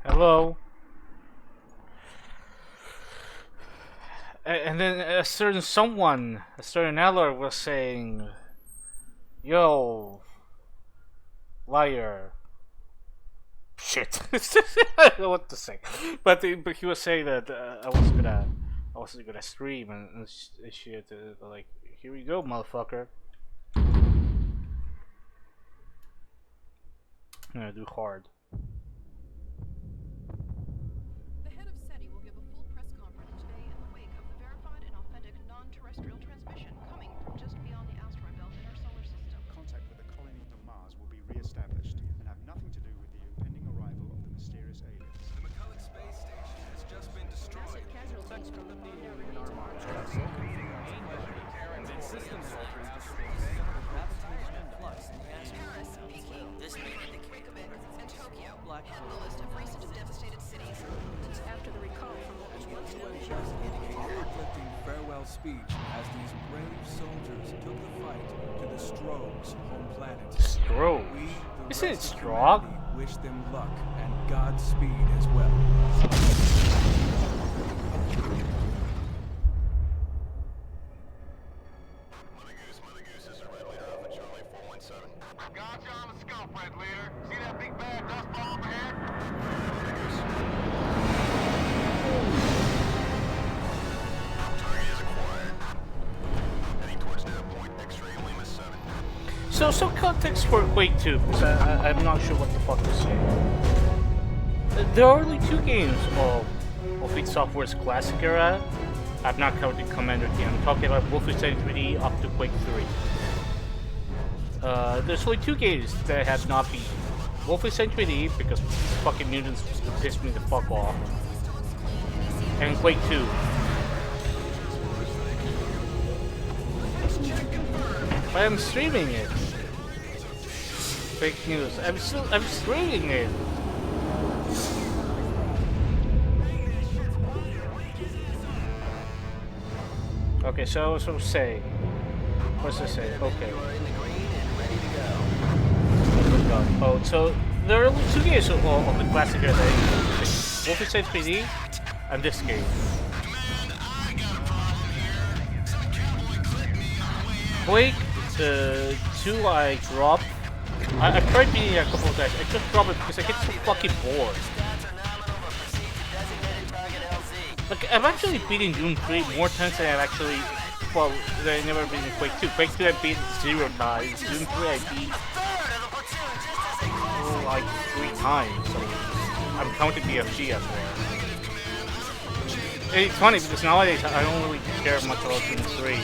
Hello. And then a certain someone, a certain Eller was saying, "Yo, liar." Shit. I don't know what to say, but he was saying that I wasn't gonna stream and shit. Like, here we go, motherfucker. I'm gonna do hard. The head of SETI will give a full press conference today in the wake of the verified and authentic non-terrestrial transmission coming from just beyond the asteroid belt in our solar system. Contact with the colonies on Mars will be re-established and have nothing to do with the impending arrival of the mysterious aliens. The McCulloch space station has just been destroyed. Massive casualties from the bomb now remains on Mars. And then systems altering gravitational flux in the asteroid. Paris, Peking, Reykjavik, and Tokyo head the list of recent devastated cities. This is after the recall from what was once known as Uplifting farewell speech as these brave soldiers took the fight to the Stroh's home planet. Stroh. We, the Isn't it rest of Strog? humanity, wish them luck and Godspeed as well. Mother Goose is a red leader Alpha Charlie 417. Gotcha on the scope, red leader. See that big bad dust ball overhead? Mother Goose. Target is acquired. Heading towards that point, X-ray Lima 7. So context for Quake 2, because I'm not sure what the fuck to say. There are only two games of id Software's classic era. I've not counted Commander Keen. I'm talking about Wolfenstein 3D up to Quake 3. There's only two games that have not beaten. Wolfenstein 3D, because fucking mutants pissed me the fuck off. And Quake 2. But I'm streaming it. Fake news. I'm streaming it. Okay, so I was saying. What's it say? Okay. Oh, so there are only two games of the classic era. Wolfenstein 3D and this game. Quake 2 I dropped. I tried beating it a couple of times. I just dropped it because I get so fucking bored. Like, I've actually beaten Doom 3 more times than I've actually... Well, I've never beaten Quake 2. Quake 2 I beat 0 times. Doom 3 I beat... like 3 times. So I'm counting BFG as well. It's funny because nowadays I don't really care much about Doom 3.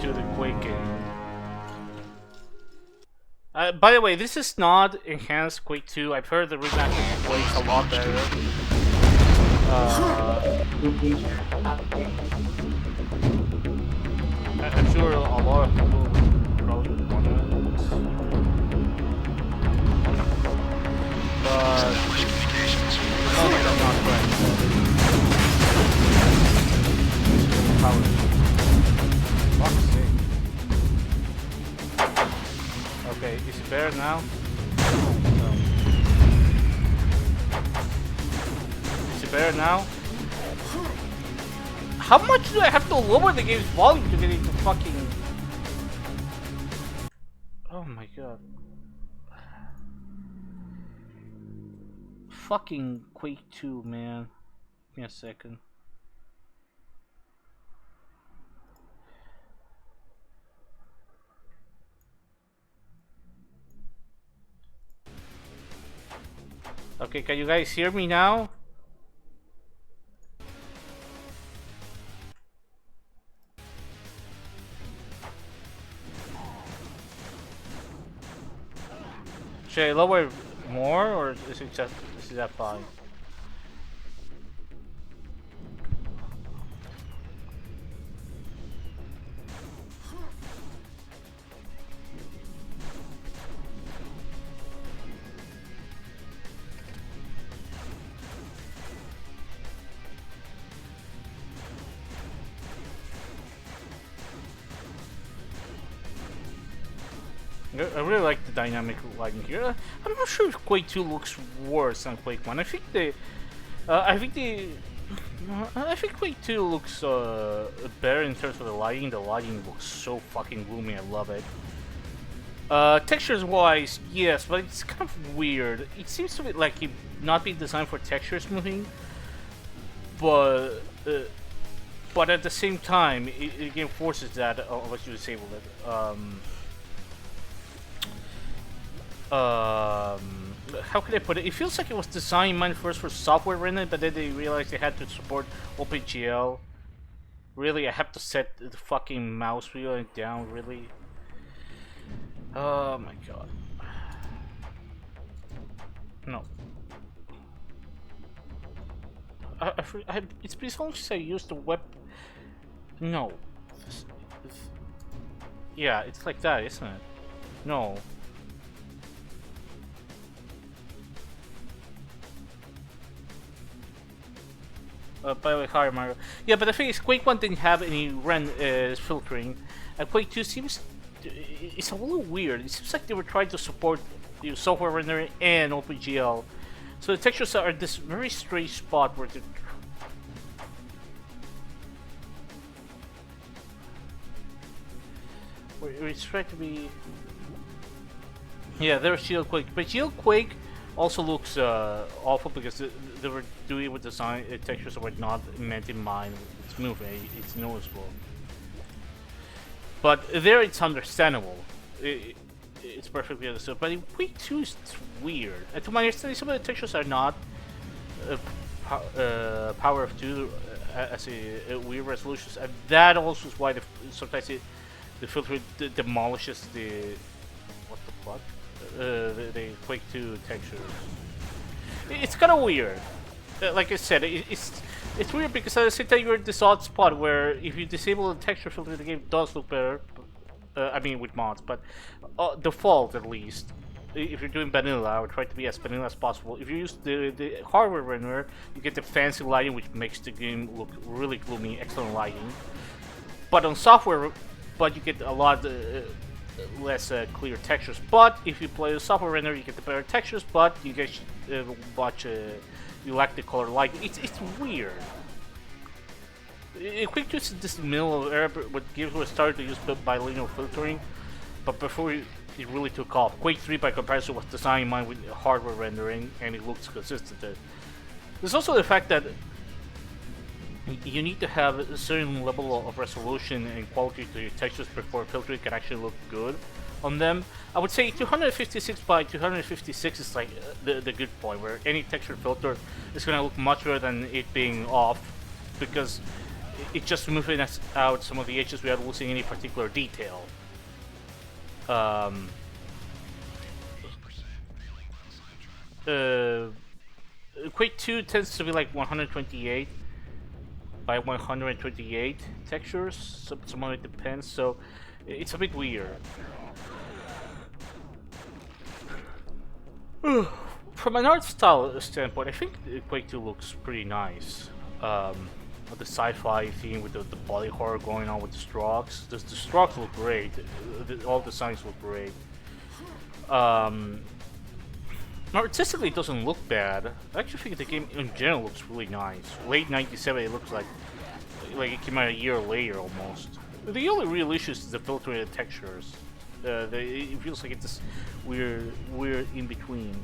To the Quake game. By the way, this is not enhanced Quake 2. I've heard the remaster of Quake's a lot better. I'm sure a lot of people would probably want it. But I'm not correct. Fuck's sake. Okay, is it better now? No. Is it better now? How much do I have to lower the game's volume to get it to fucking... Oh my god. Fucking Quake 2, man. Give me a second. Okay, can you guys hear me now? Should I lower more, or is that fine? I really like the dynamic lighting here. I'm not sure if Quake 2 looks worse than Quake 1. I think I think Quake 2 looks better in terms of the lighting. The lighting looks so fucking gloomy. I love it. Textures wise, yes, but it's kind of weird. It seems to be like it not be designed for texture smoothing, but at the same time, it again forces that unless you disable it. How could I put it? It feels like it was designed in mind first for software rendering, but then they realized they had to support OpenGL. Really, I have to set the fucking mouse wheel down, really? Oh my god. No. It's been so long since I used the web. No. Yeah, it's like that, isn't it? No. By the way, hi Mario. Yeah, but the thing is, Quake 1 didn't have any filtering, and Quake 2 seems it's a little weird. It seems like they were trying to support software rendering and OpenGL, so the textures are this very strange spot where it's trying to be. Yeah, there's Shield Quake, but Shield Quake also looks awful because they were doing it with design textures that were not meant in mind. It's moving, it's noticeable. But there it's understandable. It's perfectly understood. But in Quake 2 it's weird. And to my understanding, some of the textures are not power of 2 as a weird resolutions, and that also is why sometimes the filter demolishes the what the fuck. The Quake 2 textures. It's kind of weird. Like I said, it's weird because at the same time you're in this odd spot where if you disable the texture filter, the game does look better. I mean with mods, but default at least. If you're doing vanilla, I would try to be as vanilla as possible. If you use the hardware renderer, you get the fancy lighting, which makes the game look really gloomy, excellent lighting. But on software, you get a lot less clear textures. But if you play the software render, you get the better textures, but you get you lack the color lighting. It's weird. Quake 2 is this middle of era, what Gears was started to use bilinear filtering, but before it really took off. Quake 3, by comparison, was designed in mind with hardware rendering, and it looks consistent. There's also the fact that you need to have a certain level of resolution and quality to your textures before filtering can actually look good on them. I would say 256 by 256 is like the good point, where any texture filter is going to look much better than it being off, because it's just smoothing out some of the edges without losing any particular detail. Quake 2 tends to be like 128 by 128 textures, some of it depends, so it's a bit weird. From an art style standpoint, I think Quake 2 looks pretty nice. The sci-fi theme with the body horror going on with the strokes. The strokes look great. All the designs look great. Artistically, it doesn't look bad. I actually think the game in general looks really nice. Late '97, it looks like it came out a year later almost. The only real issue is the filtering of the textures. It feels like it's this weird in between.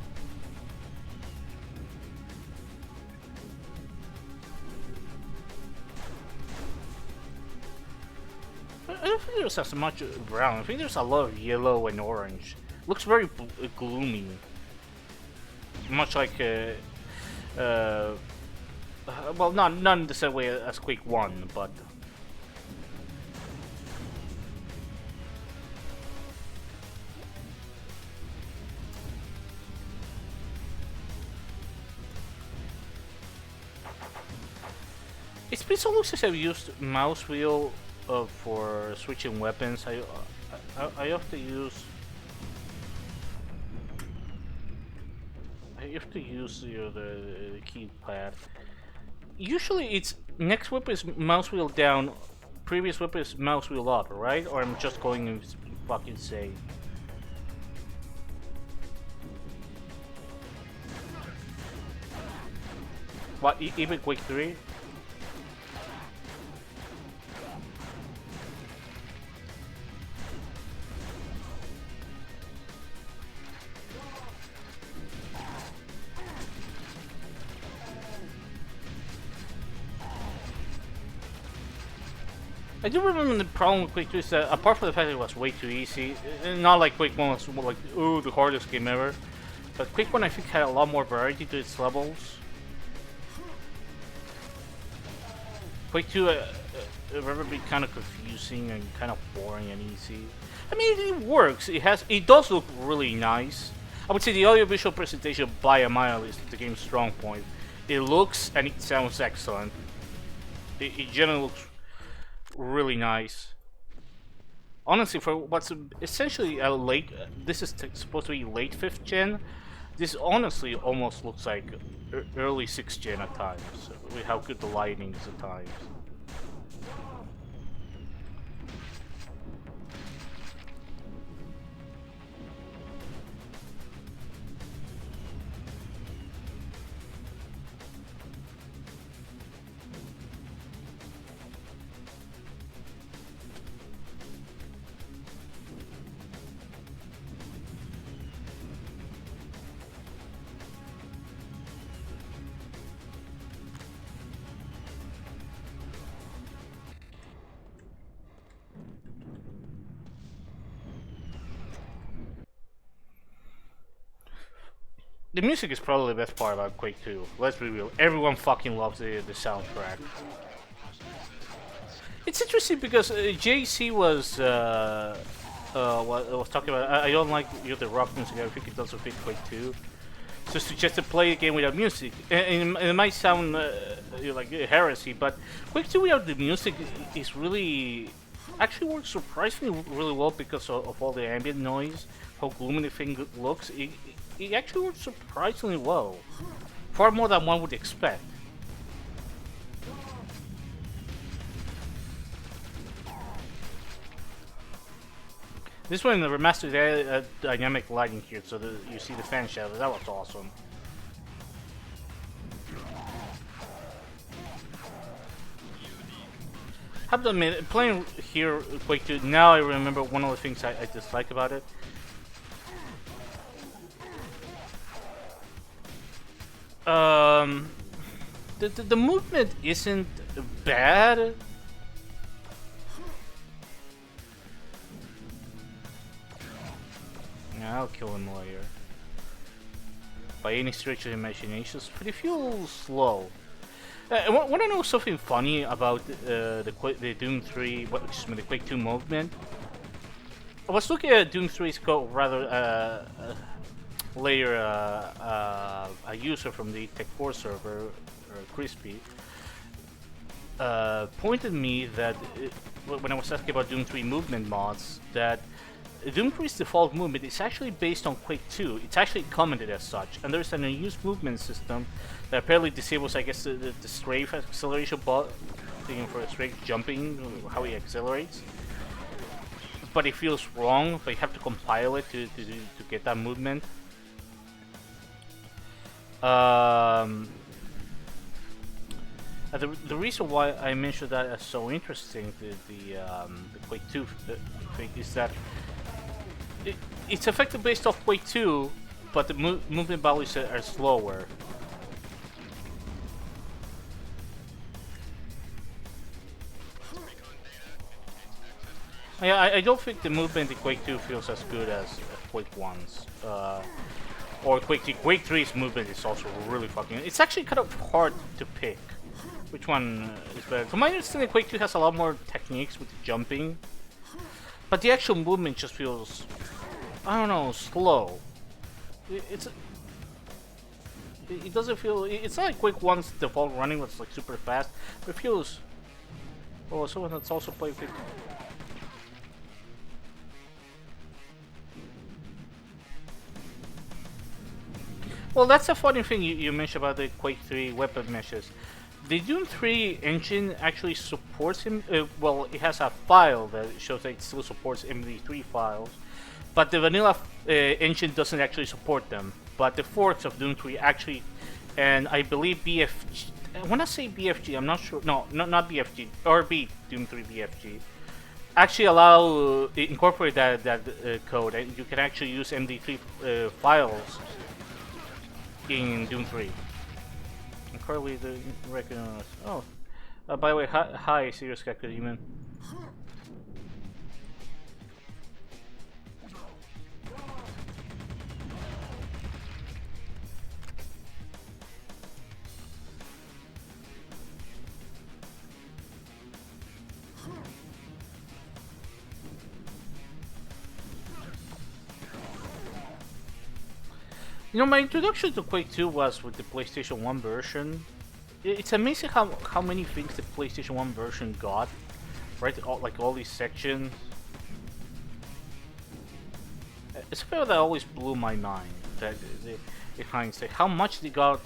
I don't think there's as much brown. I think there's a lot of yellow and orange. Looks very gloomy. much like well, not in the same way as Quake 1, but it's been so long since I've used mouse wheel for switching weapons. I have to use. You have to use the keypad. Usually it's next whip is mouse wheel down, previous whip is mouse wheel up, right? Or I'm just going fucking insane. What, even Quake 3? I do remember the problem with Quake 2 is that, apart from the fact that it was way too easy, not like Quake 1 was like, ooh, the hardest game ever, but Quake 1 I think had a lot more variety to its levels. Quake 2 I remember being kind of confusing and kind of boring and easy. I mean, it works. It does look really nice. I would say the audiovisual presentation by a mile is the game's strong point. It looks and it sounds excellent. It generally looks really nice. Honestly, for what's essentially a late, this is supposed to be late 5th gen. This honestly almost looks like early 6th gen at times, with how good the lighting is at times. The music is probably the best part about Quake 2. Let's be real. Everyone fucking loves the soundtrack. It's interesting because JC was talking about. I don't like the rock music. I think it doesn't fit Quake 2. So just to play a game without music, and it might sound like heresy, but Quake 2 without the music is really actually works surprisingly really well because of all the ambient noise, how gloomy the thing looks. It actually works surprisingly well, far more than one would expect. This one, the remastered dynamic lighting here, so you see the fan shadows. That looks awesome. I have to admit, playing here Quake 2, now I remember one of the things I dislike about it. The movement isn't bad. Yeah, I'll kill him later. By any stretch of the imagination, but it feels slow. Want to know something funny about the Doom 3? The Quake 2 movement. I was looking at Doom 3's code, rather later a user from the Tech4 server, Crispy, pointed me that when I was asking about Doom 3 movement mods, that Doom 3's default movement is actually based on Quake 2. It's actually commented as such, and there's an unused movement system that apparently disables, I guess, the strafe acceleration thing for strafe jumping, how he accelerates. But it feels wrong, but you have to compile it to get that movement. The reason why I mentioned that as so interesting, the Quake 2 thing, is that it's effective based off Quake 2, but the movement values are slower. Yeah, I don't think the movement in Quake 2 feels as good as Quake 1's. or Quake 3. Quake 3's movement is also really fucking. It's actually kind of hard to pick which one is better. To my understanding, Quake 2 has a lot more techniques with the jumping, but the actual movement just feels, I don't know, slow. It doesn't feel. It's not like Quake 1's default running was like super fast, but it feels. Oh, someone that's also played Quake 2. Well, that's a funny thing you mentioned about the Quake 3 weapon meshes. The Doom 3 engine actually supports him. Well, it has a file that shows that it still supports MD3 files, but the vanilla engine doesn't actually support them. But the forks of Doom 3 actually, and I believe BFG. I want to say BFG. I'm not sure. No, not BFG. Or Doom 3 BFG. Actually allow incorporate that code, and you can actually use MD3 files in Doom 3. And currently the recognize. Oh, by the way, hi, Serious Cactus Demon. You know, my introduction to Quake 2 was with the PlayStation 1 version. It's amazing how many things the PlayStation 1 version got, right? Like all these sections. It's a feel that always blew my mind. That in hindsight, how much they got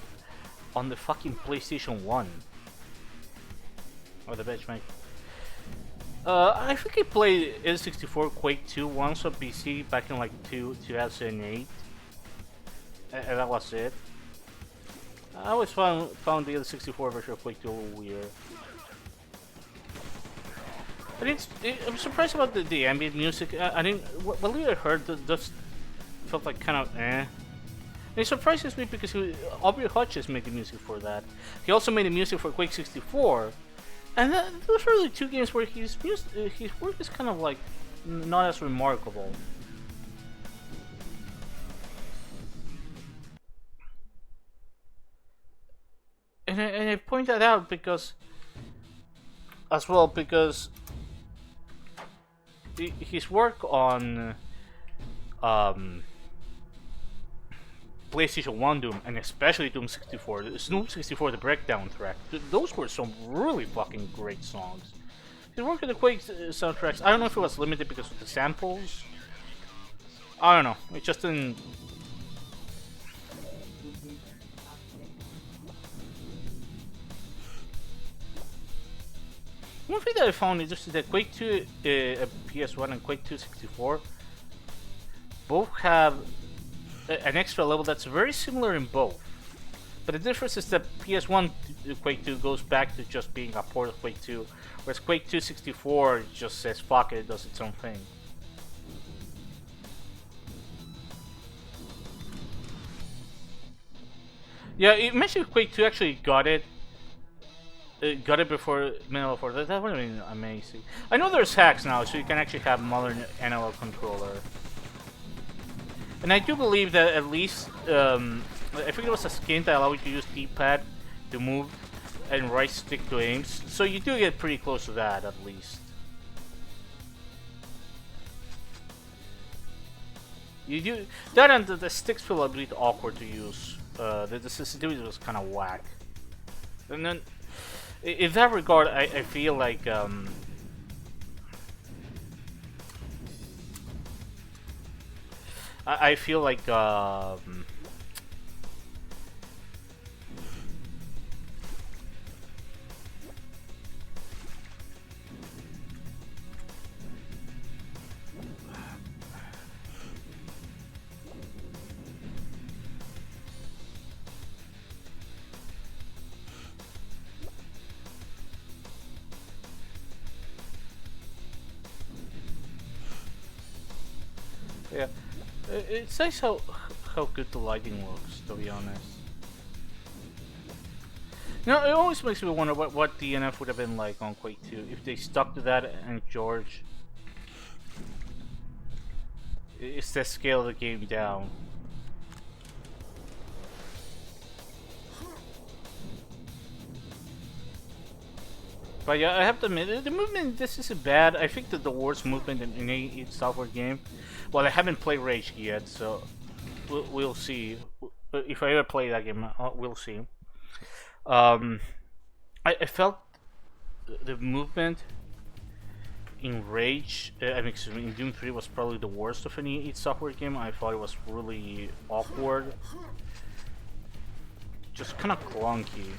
on the fucking PlayStation 1. Or the benchmark. I think I played N64 Quake 2 once on PC back in like 2008. And that was it. I always found the N64 version of Quake 2 a little weird. But I'm surprised about the ambient music. I didn't. What I heard just felt like kind of eh. And it surprises me because Aubrey Hutchins made the music for that. He also made the music for Quake 64, and those are the two games where his work is kind of like not as remarkable. And I point that out because his work on PlayStation 1 Doom, and especially Doom 64, Doom 64, the breakdown track, those were some really fucking great songs. His work on the Quake soundtracks, I don't know if it was limited because of the samples. I don't know, it just didn't. One thing that I found is just that Quake 2 PS1 and Quake 2 64 both have an extra level that's very similar in both. But the difference is that PS1 Quake 2 goes back to just being a port of Quake 2, whereas Quake 2 64 just says fuck it, does its own thing. Yeah, you mentioned Quake 2 actually got it. Got it before Middle 4. That would have been amazing. I know there's hacks now, so you can actually have modern analog controller. And I do believe that at least, I think it was a skin that allowed you to use D-pad to move and right stick to aims. So you do get pretty close to that at least. You do that, and the sticks feel a bit awkward to use. The sensitivity was kind of whack. And then, in that regard, I feel like I feel like yeah. It's nice how good the lighting looks, to be honest. You know, it always makes me wonder what DNF would have been like on Quake 2 if they stuck to that and George is to scale the game down. But yeah, I have to admit, the movement, this isn't bad. I think that the worst movement in any software game. Well, I haven't played Rage yet, so we'll see. If I ever play that game, we'll see. I felt the movement in Rage, I mean, excuse me, in Doom 3 was probably the worst of any id Software game. I thought it was really awkward. Just kind of clunky.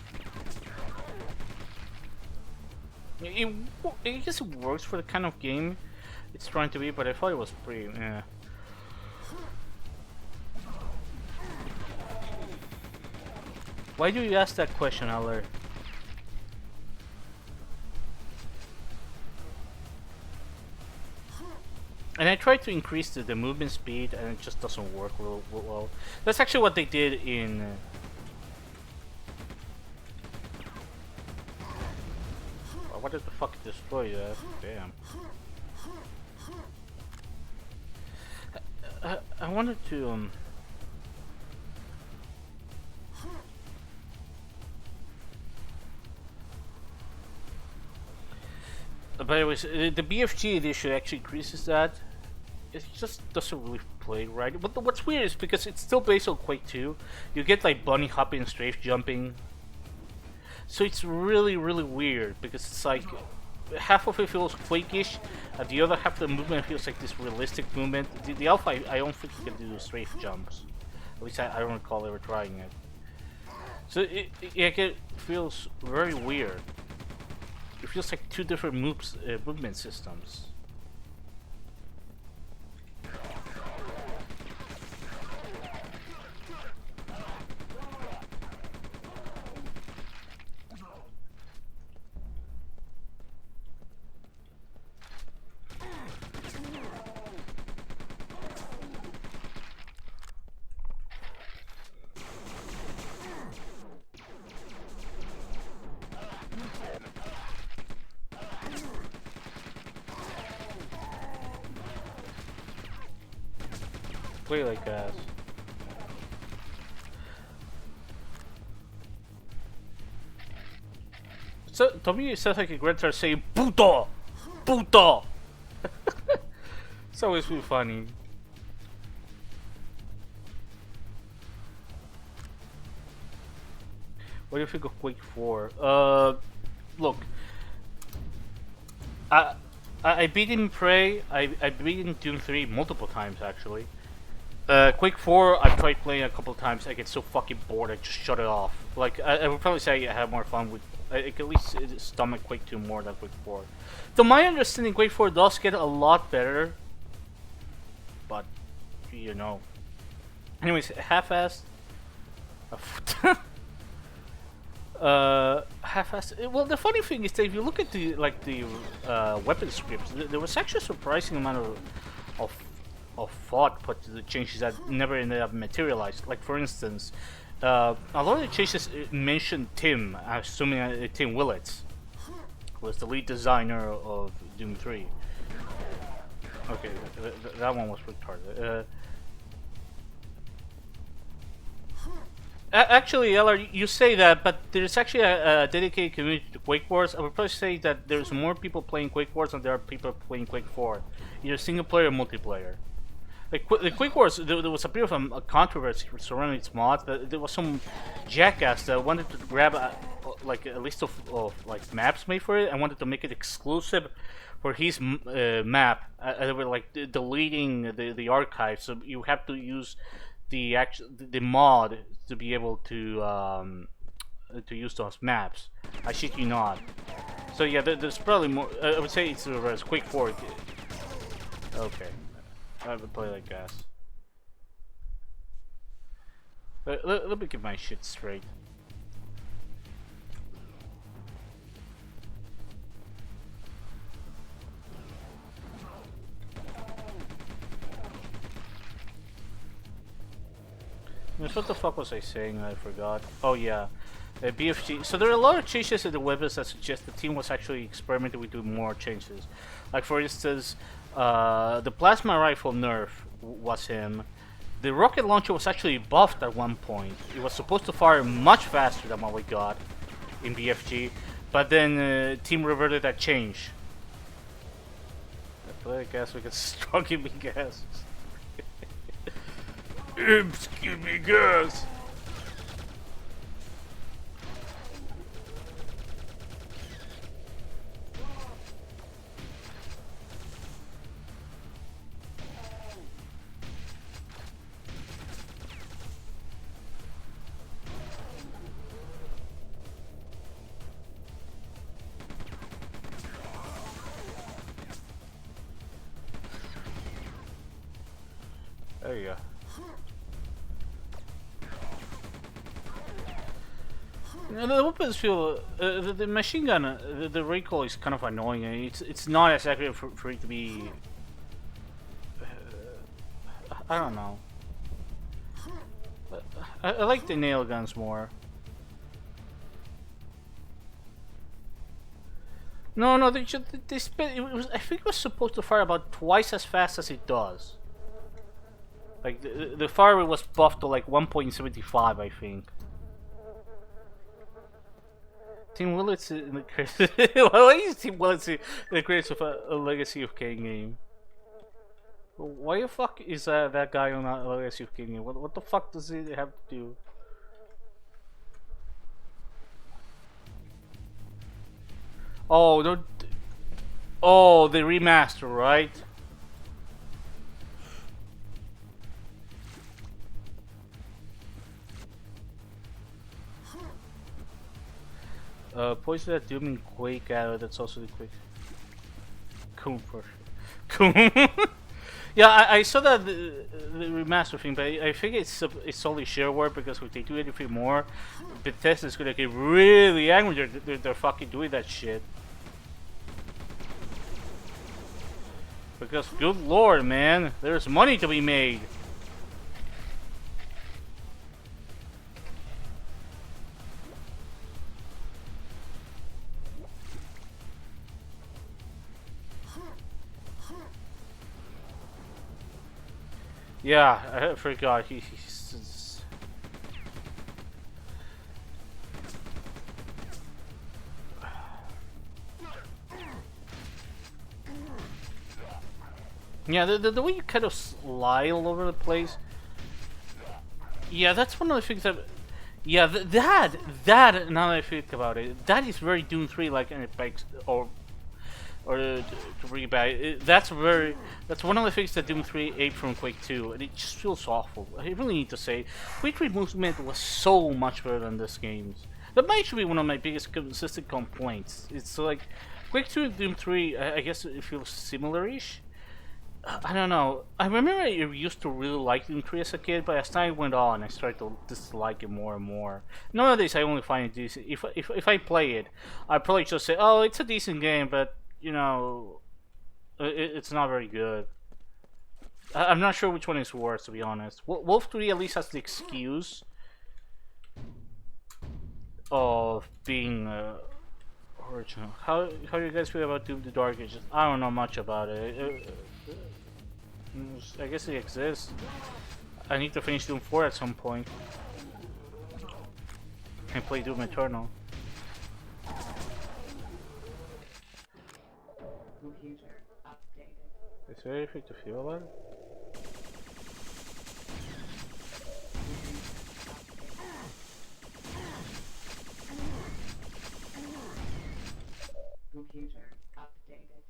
I guess it works for the kind of game it's trying to be, but I thought it was pretty, Why do you ask that question, Aller? And I tried to increase the movement speed, and it just doesn't work real well. That's actually what they did in... what did the fuck destroy that? Damn. I wanted to... But anyways, the BFG edition actually increases that. It just doesn't really play right. But what's weird is because it's still based on Quake II, you get like bunny hopping and strafe jumping. So it's really weird because it's like half of it feels Quake-ish, and the other half of the movement feels like this realistic movement. The alpha, I don't think you can do strafe jumps. At least I don't recall ever trying it. So it feels very weird. It feels like two different movement systems. Play like ass. So to me it sounds like a grandchild saying "Puto, puto." It's always really funny. What do you think of Quake 4? Look, I beat in Prey. I beat in Doom 3 multiple times actually. Quake 4, I've tried playing a couple of times. I get so fucking bored, I just shut it off. Like, I would probably say I have more fun with... I can at least stomach Quake 2 more than Quake 4. To my understanding, Quake 4 does get a lot better. But, you know. Anyways, half-assed... half-assed... Well, the funny thing is that if you look at the, like, the weapon scripts, there was actually a surprising amount of thought put to the changes that never ended up materialized. Like for instance, a lot of the changes mentioned Tim, assuming Tim Willits was the lead designer of Doom 3. Okay, that one was retarded. Actually, Eller, you say that, but there's actually a dedicated community to Quake Wars. I would probably say that there's more people playing Quake Wars than there are people playing Quake 4, either single player or multiplayer. Like the Quake Wars, there was a bit of a controversy surrounding its mods. There was some jackass that wanted to grab like a list of like maps made for it and wanted to make it exclusive for his map. They were like deleting the archive, so you have to use the mod to be able to use those maps. I shit you not. So yeah, there's probably more. I would say it's the reverse. Quake 4. Okay. I would play like gas. Let me get my shit straight. What the fuck was I saying? I forgot. Oh yeah, BFG. So there are a lot of changes in the weapons that suggest the team was actually experimenting with doing more changes. Like for instance, the plasma rifle nerf was him. The rocket launcher was actually buffed at one point. It was supposed to fire much faster than what we got in BFG. But then team reverted that change. I guess we could strong give me gas. Imps, give me gas. There you go. The weapons feel the machine gun. The recoil is kind of annoying. It's not as accurate for it to be. I don't know. I like the nail guns more. No, they spit. I think it was supposed to fire about twice as fast as it does. Like the fire rate was buffed to like 1.75, I think. Team Willits in the creation. Why is Team Willits in the creation of a Legacy of Kain game? Why the fuck is that guy on a Legacy of Kain game? What the fuck does he have to do? Oh, no. Oh, the remaster, right? Poison that Doom and Quake that's also the Quake. Cool for sure. Cool. Yeah, I saw that the remaster thing, but I think it's only shareware because if they do anything more, Bethesda's gonna get really angry. They're fucking doing that shit. Because good lord, man, there's money to be made. Yeah, I forgot. He's yeah, the way you kind of slide all over the place. Yeah, that's one of the things that. Yeah, that now that I think about it, that is very Doom 3 like, and it bikes or to bring it back. That's one of the things that Doom 3 ate from Quake 2, and it just feels awful. I really need to say, Quake 3 movement was so much better than this game's. That might actually be one of my biggest consistent complaints. It's like Quake 2 and Doom 3. I guess it feels similar-ish. I don't know. I remember I used to really like Doom 3 as a kid, but as time went on, I started to dislike it more and more. Nowadays, I only find it decent. If I play it, I probably just say, "Oh, it's a decent game," but you know, it's not very good. I'm not sure which one is worse, to be honest. Wolf 3 at least has the excuse of being original. How do you guys feel about Doom the Dark Ages? I don't know much about it. I guess it exists. I need to finish Doom 4 at some point. And play Doom Eternal. Is there anything to feel about it? Computer updated.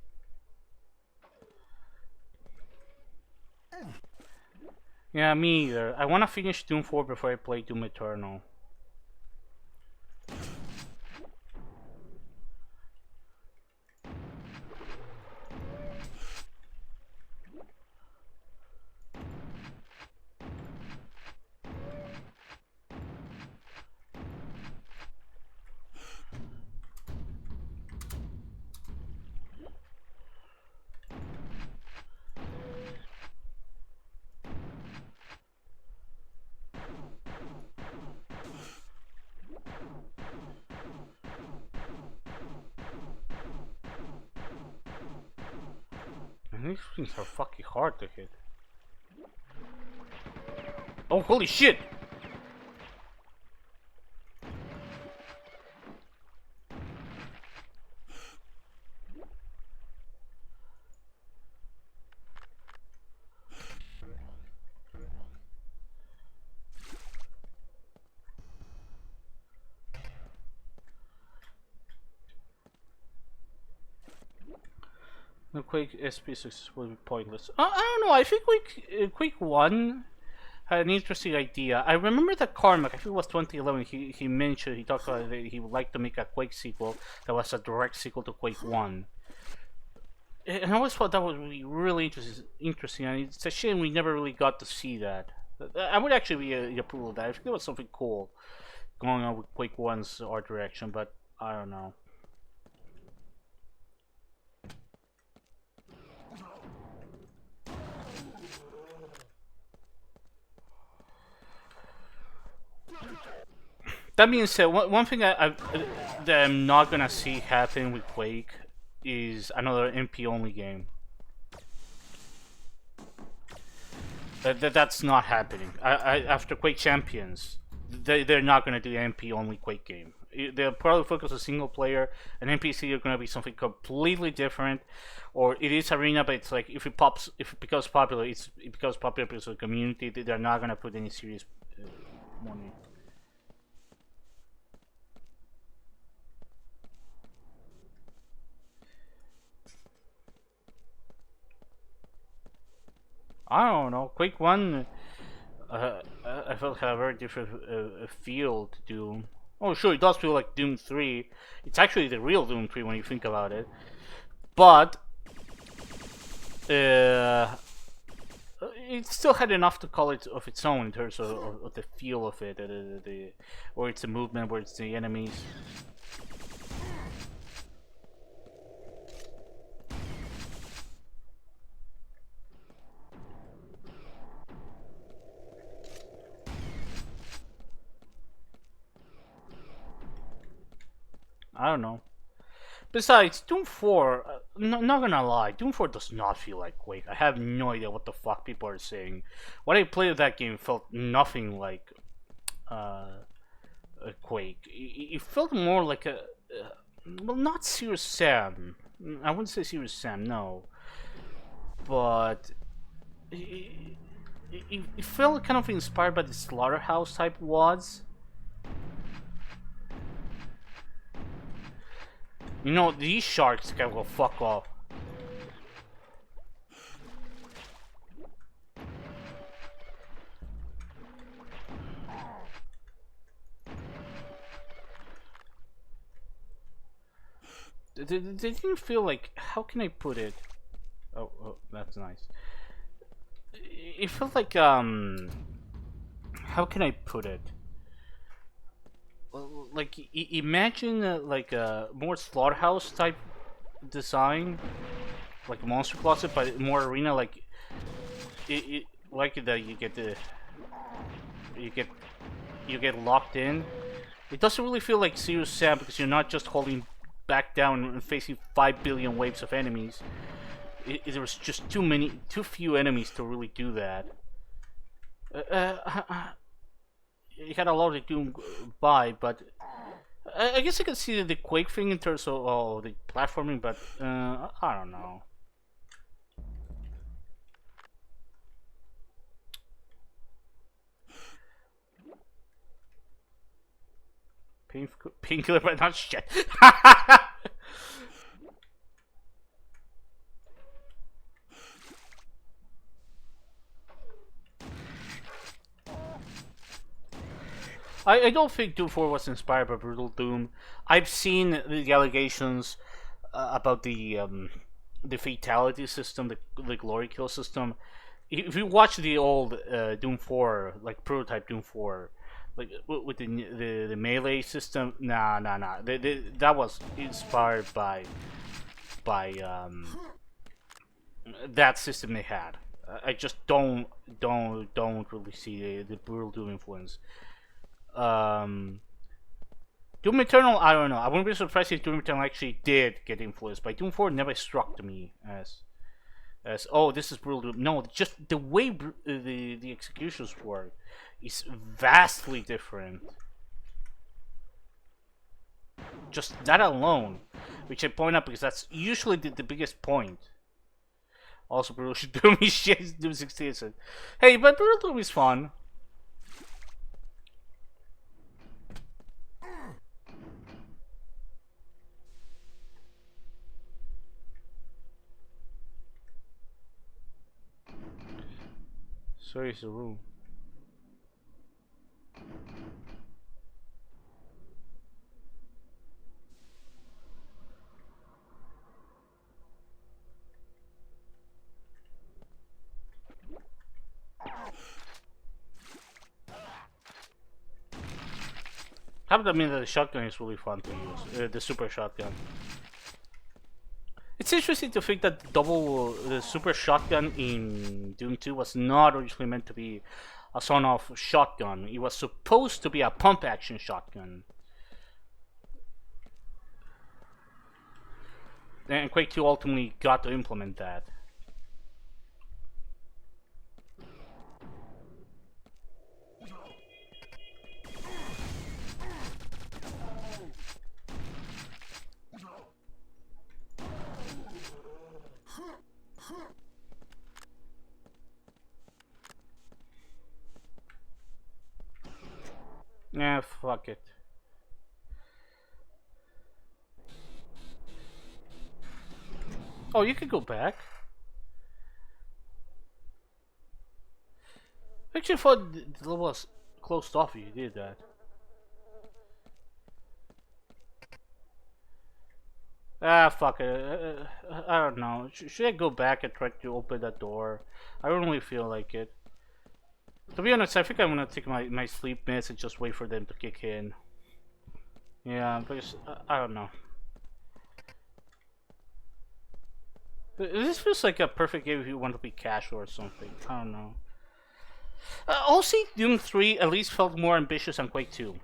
Yeah, me either. I want to finish Doom 4 before I play Doom Eternal. And these things are fucking hard to hit. Oh, holy shit! The Quake SP6 will be pointless. I don't know. I think Quake 1 had an interesting idea. I remember that Carmack, I think it was 2011, he talked about that he would like to make a Quake sequel that was a direct sequel to Quake 1. And I always thought that would be really interesting, and it's a shame we never really got to see that. I would actually be approval of that. I think it was something cool going on with Quake 1's art direction, but I don't know. That being said, one thing that I'm not gonna see happen with Quake is another MP only game. That's not happening. After Quake Champions, they're not gonna do MP only Quake game. They'll probably focus on single player, and NPC are gonna be something completely different, or it is arena, but it's like if it becomes popular, it becomes popular because of the community. They're not gonna put any serious money. I don't know. Quake 1, I felt had a very different feel to Doom. Oh, sure, it does feel like Doom 3. It's actually the real Doom 3 when you think about it. But, it still had enough to call it of its own in terms of the feel of it, or it's a movement, where it's the enemies. I don't know. Besides, Doom 4, not gonna lie, Doom 4 does not feel like Quake. I have no idea what the fuck people are saying. When I played that game, felt nothing like a Quake. It felt more like well, not Serious Sam. I wouldn't say Serious Sam, no. But it felt kind of inspired by the Slaughterhouse type WADs. You know, these sharks can go fuck off. They didn't feel like, how can I put it? Oh, that's nice. It felt like, how can I put it? Like, imagine like a more slaughterhouse type design, like monster closet, but more arena. Like like that you get locked in. It doesn't really feel like Serious Sam because you're not just holding back down and facing 5 billion waves of enemies. There was just too few enemies to really do that. It had a lot to do by, but I guess I can see the Quake thing in terms of the platforming, but I don't know. Painkiller, but not shit. I don't think Doom 4 was inspired by Brutal Doom. I've seen the allegations about the fatality system, the glory kill system. If you watch the old Doom 4, like prototype Doom 4, like with the melee system, nah. That was inspired by that system they had. I just don't really see the Brutal Doom influence. Doom Eternal, I don't know. I wouldn't be surprised if Doom Eternal actually did get influenced, but Doom 4 never struck me as oh, this is Brutal Doom. No, just the way the executions work is vastly different. Just that alone, which I point out because that's usually the biggest point. Also, Brutal Doom is shit. Doom 16. Hey, but Brutal Doom is fun. So is the room. Happen to mean that the shotgun is really fun to use, the super shotgun. It's interesting to think that the super shotgun in Doom 2 was not originally meant to be a son-of shotgun. It was supposed to be a pump action shotgun. And Quake 2 ultimately got to implement that. Yeah, fuck it. Oh, you could go back. Actually, I thought the level was closed off if you did that. Ah, fuck it. I don't know. Should I go back and try to open that door? I don't really feel like it. To be honest, I think I'm gonna take my sleep meds and just wait for them to kick in. Yeah, because I don't know. This feels like a perfect game if you want to be casual or something. I don't know. Also, Doom 3 at least felt more ambitious than Quake 2.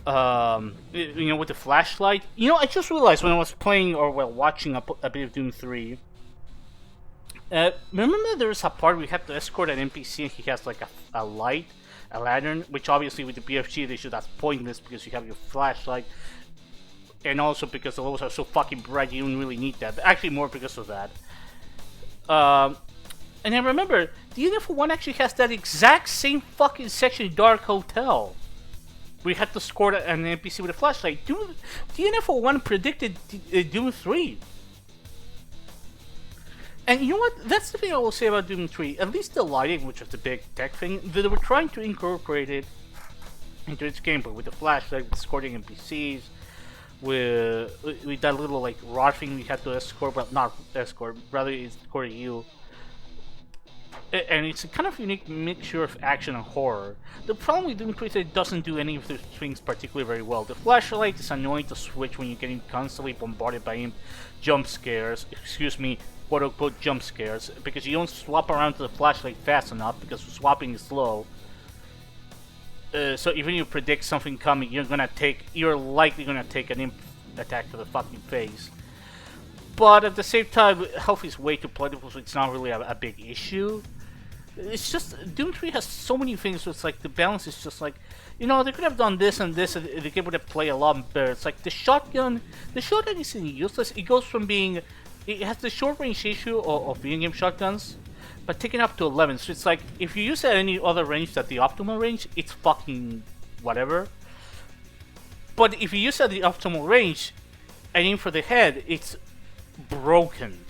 You know, with the flashlight. You know, I just realized when I was playing or while watching a bit of Doom 3. Remember there's a part where you have to escort an NPC and he has like a light, a lantern, which obviously with the BFG they should have pointless because you have your flashlight. And also because the levels are so fucking bright, you don't really need that. Actually, more because of that. And I remember, the Uniform 1 actually has that exact same fucking section in Dark Hotel. We had to score an NPC with a flashlight. The Uniform 1 predicted Doom 3. And you know what? That's the thing I will say about Doom 3. At least the lighting, which was the big tech thing, they were trying to incorporate it into its gameplay with the flashlight, with escorting NPCs, with that little like rod thing we had to escort, but not escort, rather escort you. And it's a kind of unique mixture of action and horror. The problem with Doom 3 is that it doesn't do any of those things particularly very well. The flashlight is annoying to switch when you're getting constantly bombarded by jump scares. Excuse me, quote unquote jump scares, because you don't swap around to the flashlight fast enough because swapping is slow. So even if you predict something coming, you're likely gonna take an attack to the fucking face. But at the same time, health is way too plentiful, so it's not really a big issue. It's just Doom 3 has so many things, so it's like the balance is just like, you know, they could have done this and this, and the game would have played a lot better. It's like the shotgun isn't useless. It goes from being, it has the short range issue of video game shotguns, but taken up to 11. So it's like if you use it at any other range than the optimal range, it's fucking whatever. But if you use it at the optimal range and aim for the head, it's broken.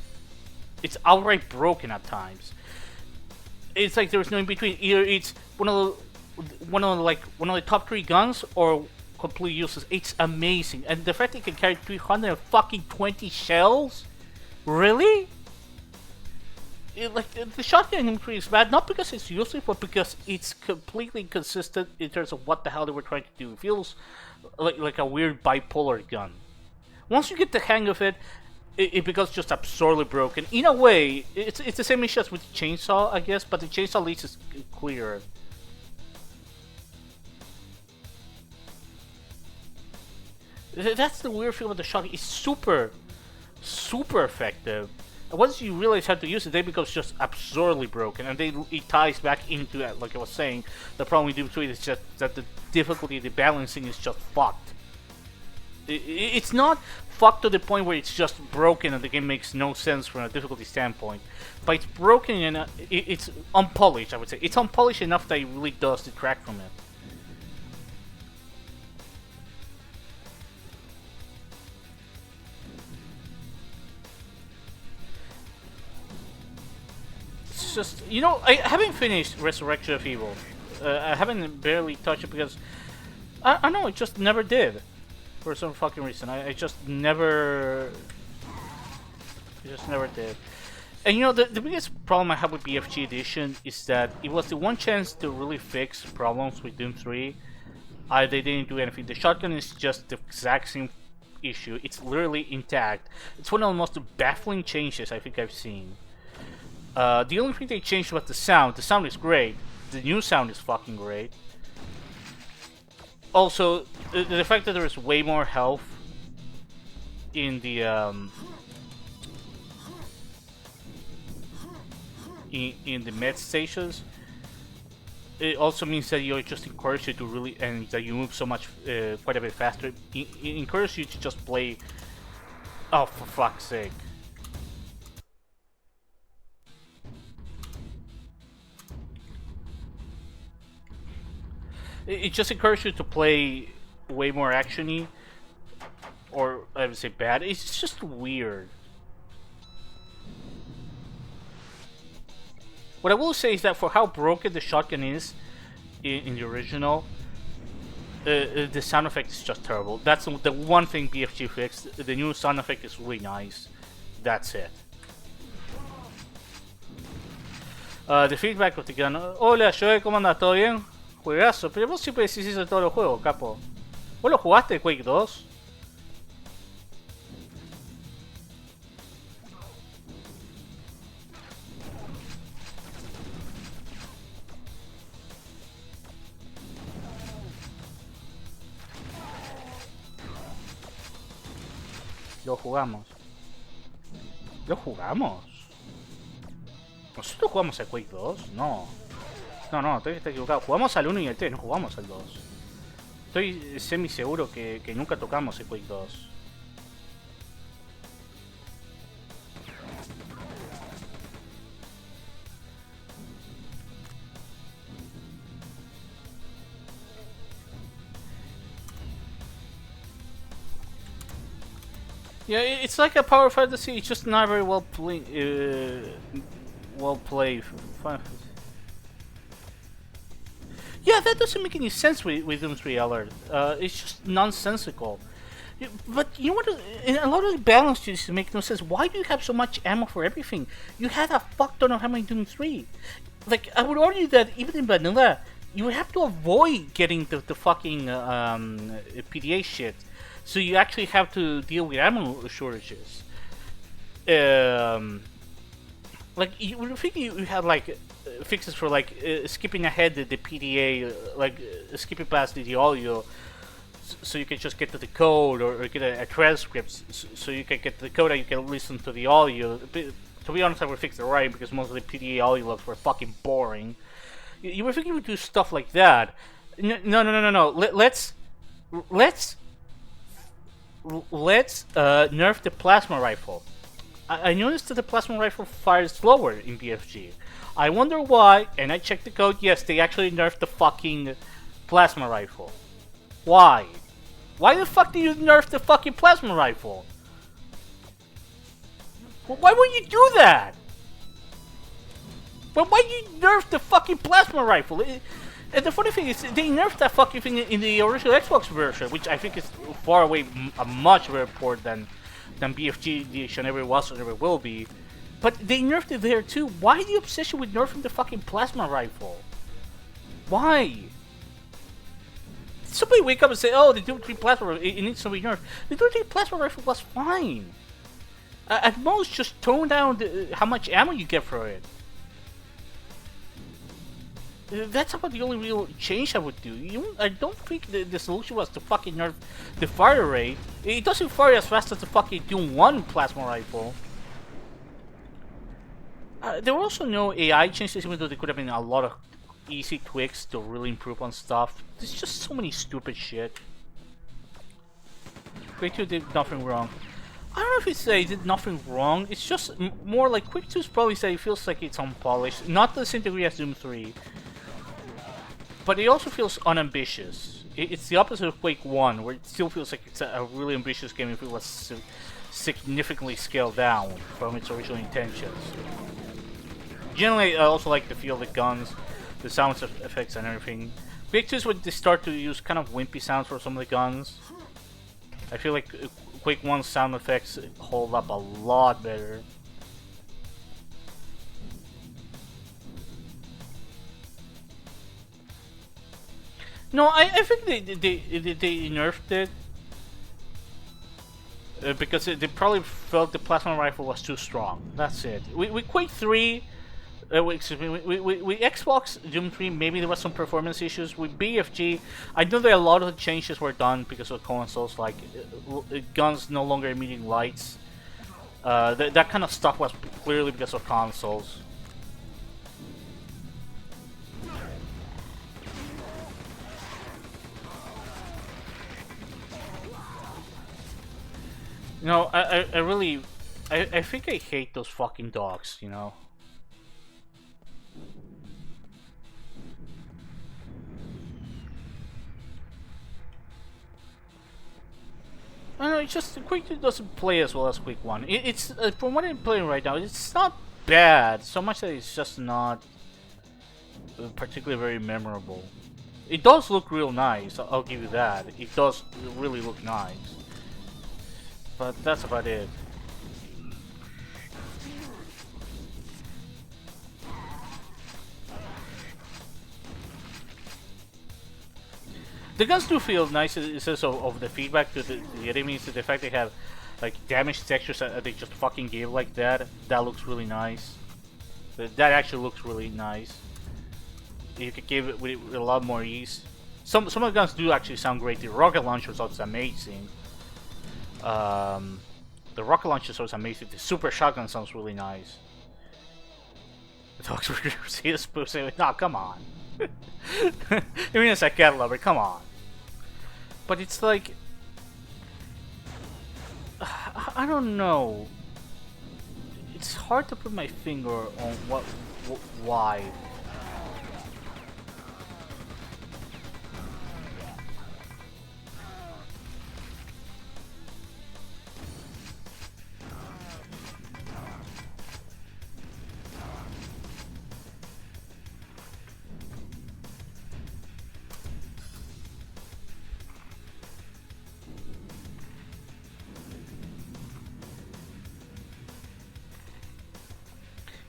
It's outright broken at times. It's like there's no in between. Either it's one of the top 3 guns or completely useless. It's amazing, and the fact it can carry 320 shells, really? The shotgun entry is bad, not because it's useless, but because it's completely inconsistent in terms of what the hell they were trying to do. It feels like a weird bipolar gun. Once you get the hang of it, it becomes just absurdly broken. In a way, it's the same issue as with the chainsaw, I guess, but the chainsaw at least is clearer. That's the weird thing about the shotgun. It's super effective. And once you realize how to use it, then it becomes just absurdly broken, and then it ties back into that. Like I was saying, the problem with Doom 3 is just that the difficulty, the balancing is just fucked. It's not fucked to the point where it's just broken and the game makes no sense from a difficulty standpoint, but it's broken and it's unpolished. I would say it's unpolished enough that it really does detract from it. it's just, you know, I haven't finished Resurrection of Evil. I haven't barely touched it because I know it just never did for some fucking reason. I just never did. And you know, the biggest problem I have with BFG Edition is that it was the one chance to really fix problems with Doom 3. They didn't do anything. The shotgun is just the exact same issue. It's literally intact. It's one of the most baffling changes I think I've seen. The only thing they changed was the sound. The sound is great. The new sound is fucking great. Also, the fact that there is way more health in the in the med stations, it also means that you're just encouraged you to really, and that you move so much, quite a bit faster. It encourages you to just play. Oh, for fuck's sake! It just encourages you to play way more actiony, or I would say bad. It's just weird. What I will say is that for how broken the shotgun is in the original, the sound effect is just terrible. That's the one thing BFG fixed. The new sound effect is really nice. That's it. The feedback of the gun. Hola, Joey, ¿cómo andas? ¿Todo bien? Juegazo, pero vos siempre decís eso de todos los juegos, capo. ¿Vos lo jugaste Quake 2? Lo jugamos. ¿Lo jugamos? ¿Nosotros jugamos a Quake 2? No. No, estoy equivocado. Jugamos al 1 y al 3, no jugamos al 2. Estoy semi seguro que nunca tocamos el Quake 2. Yeah, it's like a Power Fantasy. It's just not very well played. Yeah, that doesn't make any sense with Doom 3 Alert. It's just nonsensical. But you know what? In a lot of the balance just make no sense. Why do you have so much ammo for everything? You had a fuck ton of ammo in Doom 3. Like, I would argue that even in vanilla, you would have to avoid getting the fucking PDA shit. So you actually have to deal with ammo shortages. Like, you would think you had like fixes for like skipping ahead the PDA, like skipping past the audio, so you can just get to the code or get a transcript, so you can get the code and you can listen to the audio. To be honest, I would fix it right because most of the PDA audio logs were fucking boring. You would think you would do stuff like that. No. Let's nerf the plasma rifle. I noticed that the plasma rifle fires slower in BFG. I wonder why, and I checked the code. Yes, they actually nerfed the fucking plasma rifle. Why? Why the fuck did you nerf the fucking plasma rifle? Why would you do that? But why did you nerf the fucking plasma rifle? And the funny thing is, they nerfed that fucking thing in the original Xbox version, which I think is far away a much better port than BFG Edition ever was or ever will be. But they nerfed it there too. Why the obsession with nerfing the fucking plasma rifle? Why? Somebody wake up and say, oh, the Doom 3 plasma rifle, it needs to be nerfed. The Doom 3 plasma rifle was fine. At most, just tone down how much ammo you get for it. That's about the only real change I would do. I don't think the solution was to fucking nerf the fire rate. It doesn't fire as fast as the fucking Doom 1 plasma rifle. There were also no AI changes, even though there could have been a lot of easy tweaks to really improve on stuff. There's just so many stupid shit. Quake 2 did nothing wrong. I don't know if it's they did nothing wrong. It's just more like Quake 2's probably say it feels like it's unpolished. Not to the same degree as Doom 3. But it also feels unambitious. It's the opposite of Quake 1, where it still feels like it's a really ambitious game if it was significantly scaled down from its original intentions. Generally, I also like the feel of the guns, the sounds effects and everything. Quake 2 is when they start to use kind of wimpy sounds for some of the guns. I feel like Quake 1's sound effects hold up a lot better. No, I think they nerfed it because they probably felt the plasma rifle was too strong. That's it. We Quake 3, excuse me, we Xbox Doom 3. Maybe there was some performance issues with BFG. I know that a lot of the changes were done because of consoles, like guns no longer emitting lights. That kind of stuff was clearly because of consoles. You know, I really, I think I hate those fucking dogs, you know? I don't know, it's just, Quake 2 doesn't play as well as Quake 1. It's, from what I'm playing right now, it's not bad, so much that it's just not particularly very memorable. It does look real nice, I'll give you that. It does really look nice. But that's about it. The guns do feel nice in sense of the feedback to the enemies, to the fact they have like damage textures that they just fucking gave like that. That looks really nice. That actually looks really nice. You could give it with a lot more ease. Some of the guns do actually sound great. The rocket launcher sounds amazing. The rocket launcher sounds amazing. The super shotgun sounds really nice. The dogs were see this pussy. No, come on. I mean, it's a cat lover. Come on. But it's like, I don't know. It's hard to put my finger on why.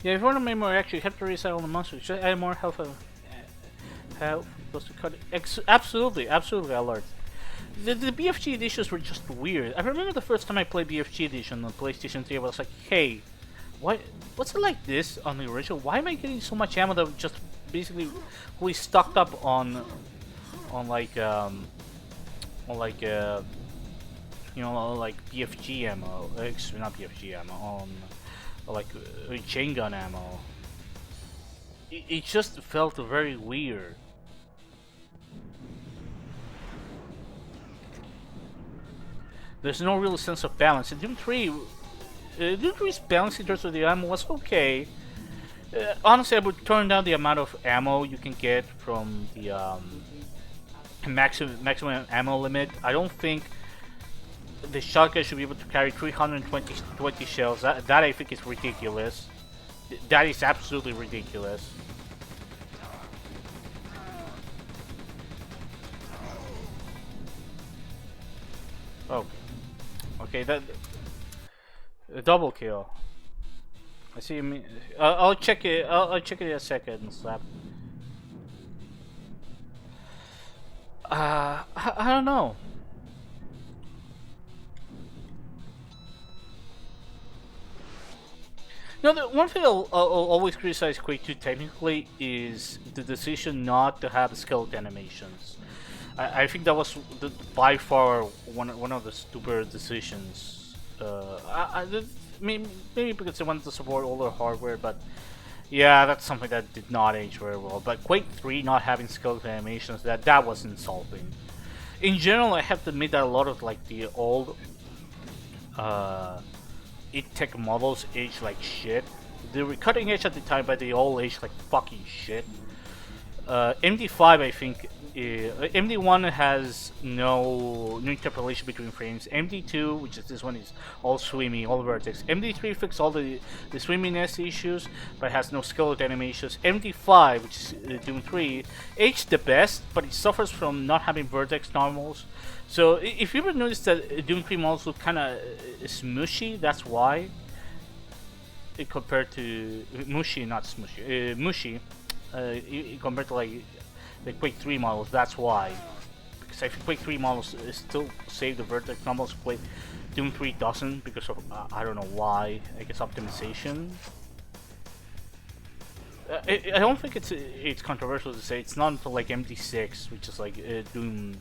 Yeah, if you want to make more action, you have to reset all the monsters. Just add more health. Health goes to cut it. Absolutely, alert. The BFG editions were just weird. I remember the first time I played BFG edition on PlayStation 3, I was like, hey, what's it like this on the original? Why am I getting so much ammo that just basically fully stocked up on like you know, like BFG ammo. Excuse me, not BFG ammo. On like chain gun ammo. It just felt very weird. There's no real sense of balance. In Doom 3's balance in terms of the ammo was okay. Honestly, I would turn down the amount of ammo you can get from the maximum ammo limit. I don't think the shotgun should be able to carry 320 shells. That I think is ridiculous. That is absolutely ridiculous. Oh, okay. That a double kill. I see. You mean, I'll check it. I'll check it in a second. Slap. I don't know. No, the one thing I'll always criticize Quake 2 technically is the decision not to have skeleton animations. I think that was by far one of the stupider decisions. Maybe because they wanted to support older hardware, but yeah, that's something that did not age very well. But Quake 3 not having skeleton animations, that was insulting. In general, I have to admit that a lot of like the old tech models age like shit. They were cutting edge at the time, but they all age like fucking shit. MD5, I think, MD1 has no interpolation between frames. MD2, which is this one, is all swimmy, all vertex. MD3 fixed all the swimminess issues, but has no skeleton animations. MD5, which is Doom 3, aged the best, but it suffers from not having vertex normals. So if you ever noticed that Doom 3 models look kind of smushy, that's why. Compared to mushy, not smushy, mushy. Compared to like the Quake 3 models, that's why. Because I think Quake 3 models still save the vertex normals. Quake Doom 3 doesn't because of I don't know why. I guess optimization. I don't think it's controversial to say it's not until like MD6, which is like Doom,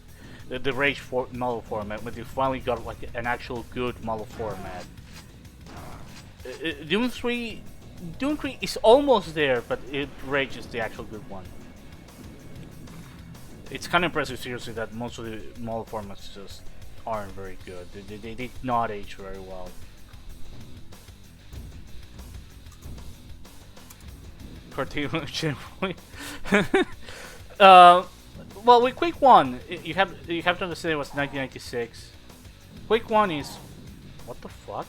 the Rage model format, when they finally got like an actual good model format. Doom 3 is almost there, but Rage is the actual good one. It's kind of impressive, seriously, that most of the model formats just aren't very good. They did not age very well. Particularly generally. Well, with Quake 1, you have to understand it was 1996. Quake 1 is... What the fuck?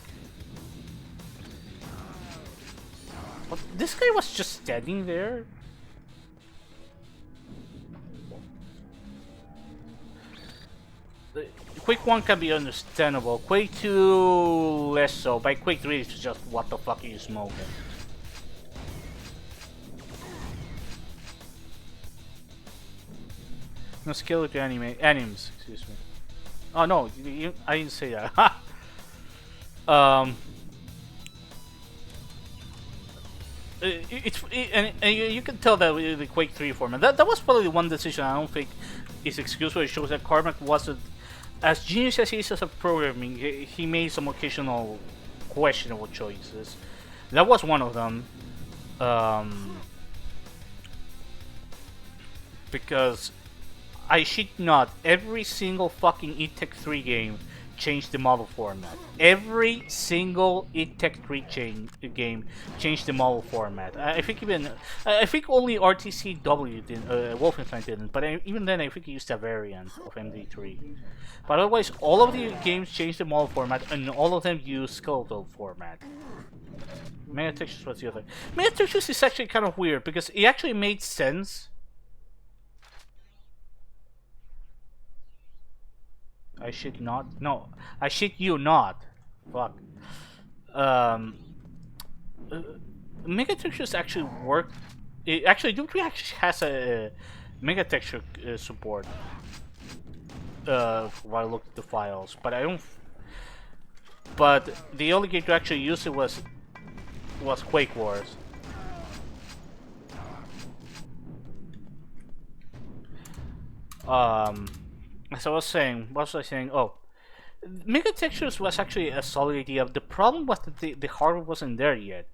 What? This guy was just standing there? Quake 1 can be understandable. Quake 2 less so. By Quake 3 it's just what the fuck are you smoking? No skill to animes, excuse me. Oh no, I didn't say that. And you can tell that with the Quake 3 format. That was probably the one decision I don't think is excusable. It shows that Carmack wasn't as genius as he is as a programming. He made some occasional questionable choices. That was one of them. Because I shit not, every single fucking E-Tech 3 game changed the model format. Every single E-Tech 3 game changed the model format. I think only RTCW didn't, Wolfenstein didn't, but even then I think it used a variant of MD3. But otherwise, all of the games changed the model format, and all of them use skeletal format. Mega Textures was the other. Mega Textures is actually kind of weird, because it actually made sense. I shit not. No, I shit you not. Fuck. Mega Textures actually work. Doom 3 actually has a Mega Texture support. While I looked at the files, but I don't. But the only game to actually use it was Quake Wars. As I was saying, what was I saying? Oh, Mega Textures was actually a solid idea. The problem was that the hardware wasn't there yet.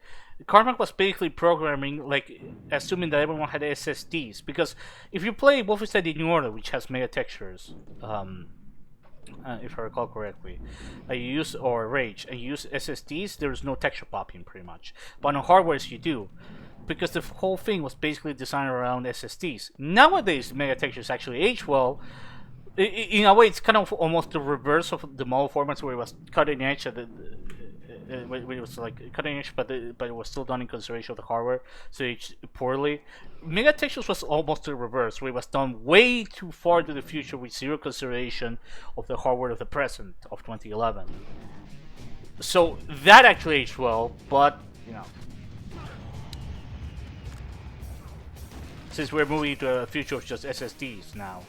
Carmack was basically programming, like, assuming that everyone had SSDs. Because if you play Wolfenstein The New Order, which has Mega Textures, if I recall correctly, or Rage, and you use SSDs, there's no texture popping pretty much. But on hardwares, you do. Because the whole thing was basically designed around SSDs. Nowadays, Mega Textures actually age well. In a way, it's kind of almost the reverse of the model formats where it was cutting edge at it was like cutting edge, but it was still done in consideration of the hardware, so it's poorly. Mega Textures was almost the reverse, where it was done way too far to the future with zero consideration of the hardware of the present of 2011. So that actually aged well, but you know, since we're moving to a future of just SSDs now.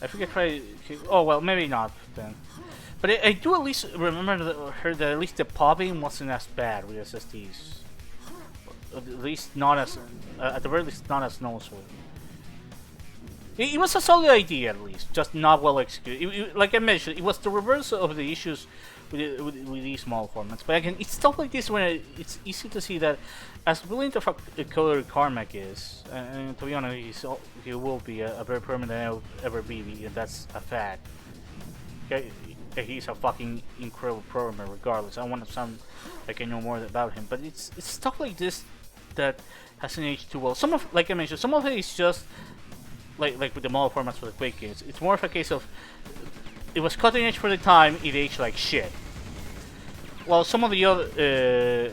I think I tried. Oh well, maybe not then. But I do at least heard that at least the popping wasn't as bad with SSDs. At least not as, at the very least, not as noticeable. It was a solid idea, at least, just not well executed. Like I mentioned, it was the reverse of the issues with these small formats. But again, it's stuff like this where it's easy to see that, as brilliant of a coder Carmack is, and to be honest, he will be a very permanent ever be, and that's a fact. Okay, he's a fucking incredible programmer regardless. I want to sound like I know more about him, but it's stuff like this that hasn't aged too well. Some of, like I mentioned, some of it is just like with the model formats for the Quake games. It's more of a case of it was cutting edge for the time, it aged like shit. While some of the other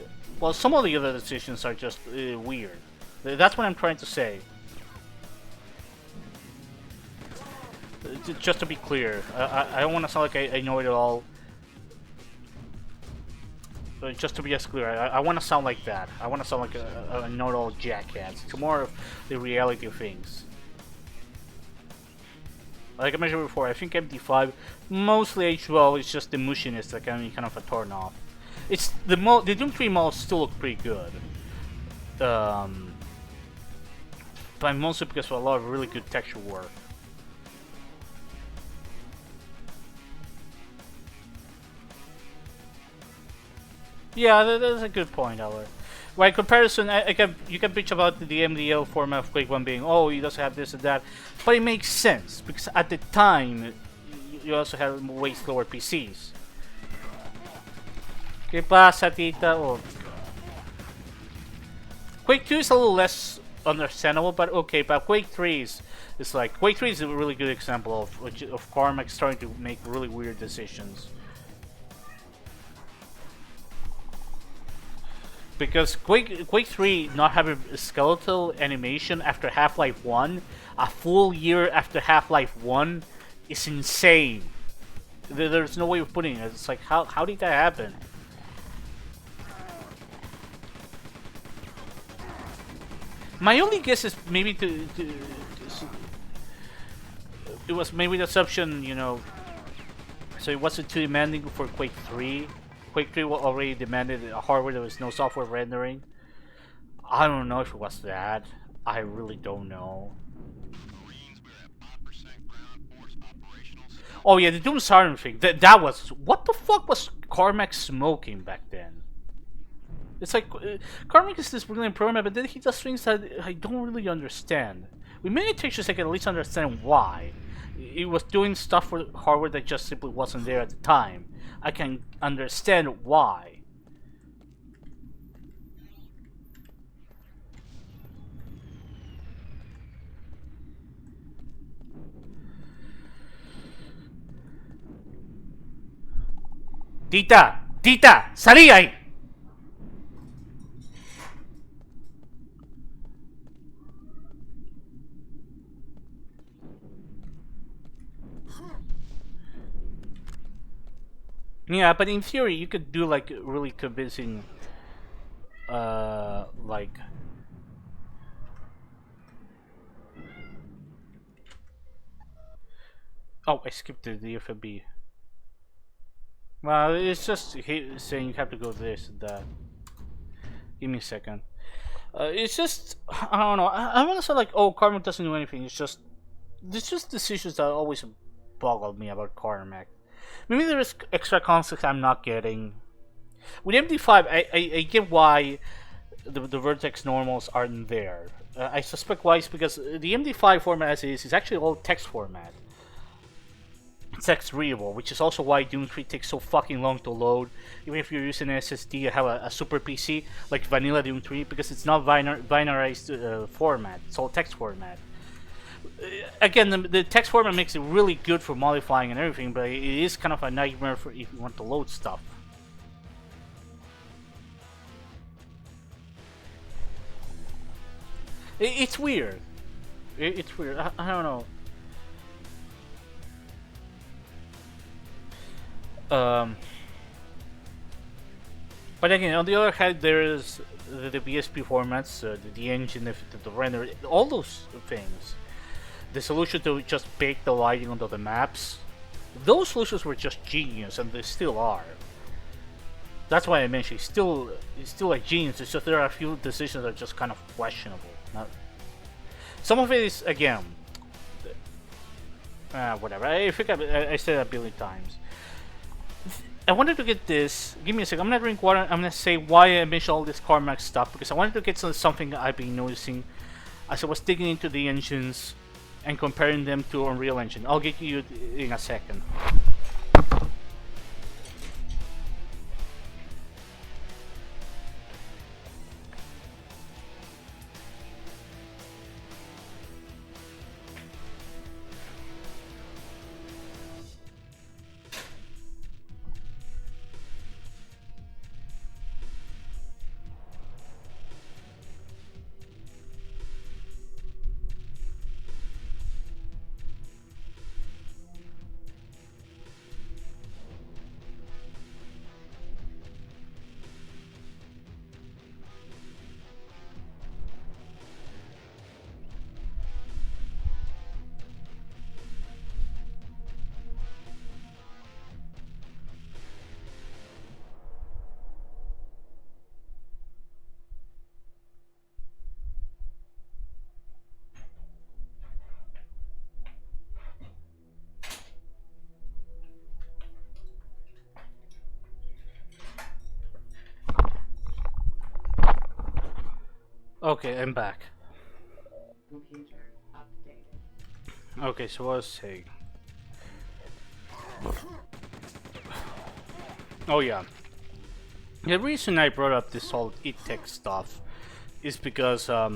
decisions are just weird. That's what I'm trying to say. Just to be clear, I don't want to sound like I know it all. But just to be as clear, I want to sound like that. I want to sound like a know-it-all jackass. It's more of the reality of things. Like I mentioned before, I think MD5 mostly aged well. It's just the mushiness that can be kind of a turn off. It's the Doom 3 models still look pretty good, but mostly because of a lot of really good texture work. Yeah, that's a good point, Albert. By comparison, you can bitch about the MDL format of Quake 1 being, oh, he doesn't have this and that, but it makes sense because at the time you also had way slower PCs. ¿Qué pasa, tita? Oh. Quake 2 is a little less understandable, but okay. But Quake 3 is like Quake 3 is a really good example of Carmack starting to make really weird decisions. Because Quake 3 not having a skeletal animation after Half-Life 1, a full year after Half-Life 1, is insane. There's no way of putting it. It's like, how did that happen? My only guess is maybe it was maybe the assumption, you know, so it wasn't too demanding for Quake 3. Quake 3 already demanded a hardware that was no software rendering. I don't know if it was that. I really don't know. Oh yeah, the Doom Siren thing. That was... What the fuck was Carmack smoking back then? It's like... Carmack is this brilliant programmer, but then he does things that I don't really understand. With many textures I can at least understand why. He was doing stuff for hardware that just simply wasn't there at the time. I can understand why. Tita! Tita! ¡Salí ahí! Yeah, but in theory, you could do like really convincing, like. Oh, I skipped the DFB. Well, it's just saying you have to go this and that. Give me a second. It's just, I don't know. I want to say like, oh, Carmack doesn't do anything. It's just decisions that always boggled me about Carmack. Maybe there's extra concepts I'm not getting. With MD5, I get why the vertex normals aren't there. I suspect why it's because the MD5 format as is actually all text format. It's text readable, which is also why Doom 3 takes so fucking long to load. Even if you're using an SSD and have a super PC like vanilla Doom 3, because it's not binarized format. It's all text format. Again, the text format makes it really good for modifying and everything, but it is kind of a nightmare for if you want to load stuff. It's weird. It's weird. I don't know. But again, on the other hand, there is the BSP formats, the engine, the render, all those things. The solution to just bake the lighting onto the maps, those solutions were just genius, and they still are. That's why I mentioned it's still a genius. It's just there are a few decisions that are just kind of questionable. Some of it is, again, whatever. I think I said it a billion times. I wanted to get this. Give me a second. I'm gonna drink water. I'm gonna say why I mentioned all this Carmack stuff because I wanted to get something I've been noticing as I was digging into the engines and comparing them to Unreal Engine. I'll get you in a second. Okay, I'm back. Computer updated. Okay, so what I was saying. Oh yeah. The reason I brought up this whole e-tech stuff is because I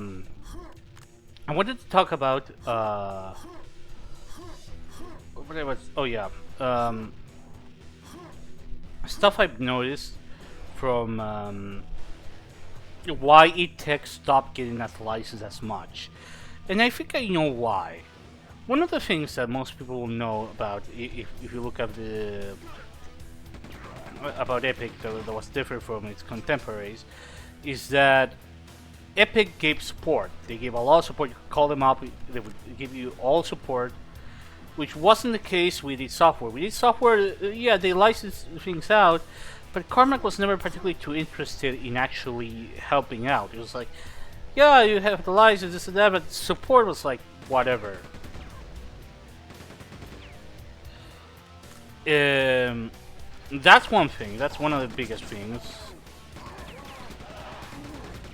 wanted to talk about what I was. Oh yeah. Stuff I've noticed from why e-tech stopped getting that license as much, and I think I know why. One of the things that most people will know about, if you look at the about Epic that was different from its contemporaries, is that Epic gave support. They gave a lot of support. You could call them up; they would give you all support, which wasn't the case with id Software. With id Software, yeah, they licensed things out, but Carmack was never particularly too interested in actually helping out. It was like, yeah, you have the license, this and that, but support was like, whatever. That's one thing. That's one of the biggest things.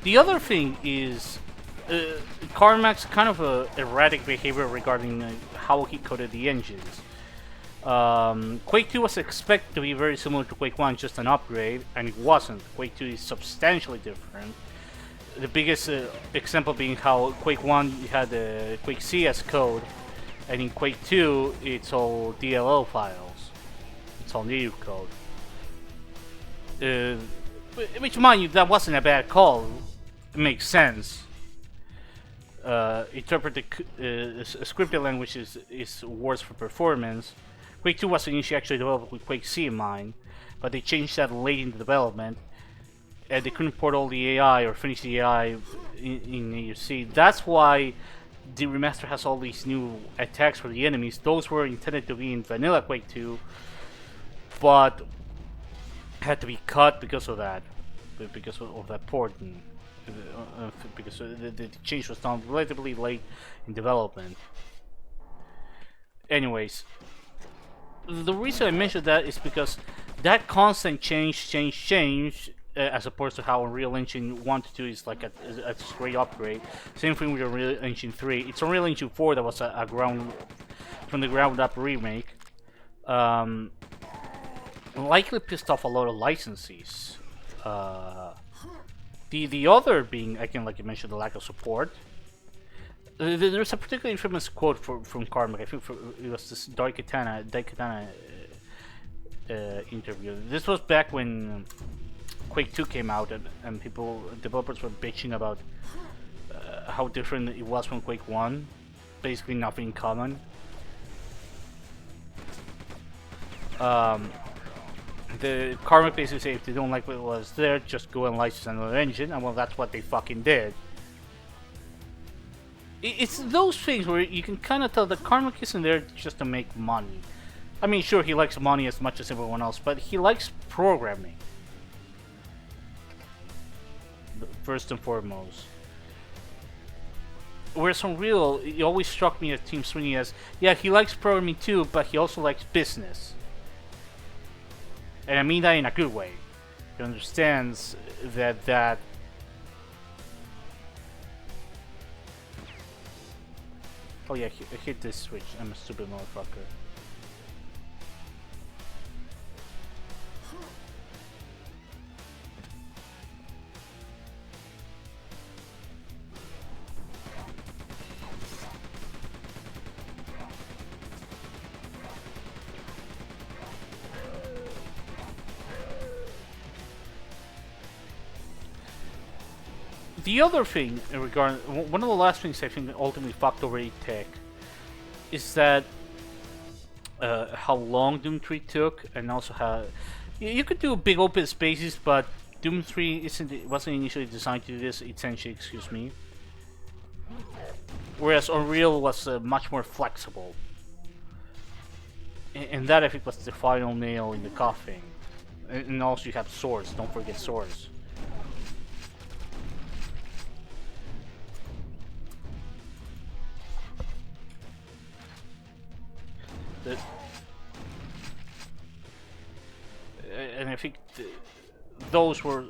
The other thing is Carmack's kind of erratic behavior regarding how he coded the engines. Quake II was expected to be very similar to Quake I, just an upgrade, and it wasn't. Quake II is substantially different. The biggest example being how Quake I had the Quake CS code, and in Quake II it's all DLL files. It's all native code. Which, mind you, that wasn't a bad call. It makes sense. Interpreted scripted language is worse for performance. Quake 2 was initially actually developed with Quake C in mind, but they changed that late in the development, and they couldn't port all the AI or finish the AI in AUC. That's why the remaster has all these new attacks for the enemies. Those were intended to be in vanilla Quake 2, but had to be cut because of that, because of that port, and, because the change was done relatively late in development. Anyways, the reason I mentioned that is because that constant change, as opposed to how Unreal Engine 1 to 2 is like a straight upgrade. Same thing with Unreal Engine 3. It's Unreal Engine 4 that was from the ground up remake. Likely pissed off a lot of licensees. The other being, again, like you mentioned, the lack of support. There's a particularly famous quote from Carmack. I think it was this Daikatana interview. This was back when Quake 2 came out, and developers were bitching about how different it was from Quake 1. Basically nothing in common. The Carmack basically said if they don't like what was there, just go and license another engine, and well, that's what they fucking did. It's those things where you can kind of tell that Carmack isn't there just to make money. I mean, sure, he likes money as much as everyone else, but he likes programming. First and foremost. Whereas Unreal, it always struck me as Team Sweeney as, yeah, he likes programming too, but he also likes business. And I mean that in a good way. He understands that oh yeah, I hit this switch. I'm a stupid motherfucker. The other thing regarding one of the last things I think ultimately fucked over tech is that how long Doom 3 took, and also how you could do big open spaces, but Doom 3 wasn't initially designed to do this. Essentially, excuse me. Whereas Unreal was much more flexible, and that I think was the final nail in the coffin. And also you have swords. Don't forget swords. And I think those were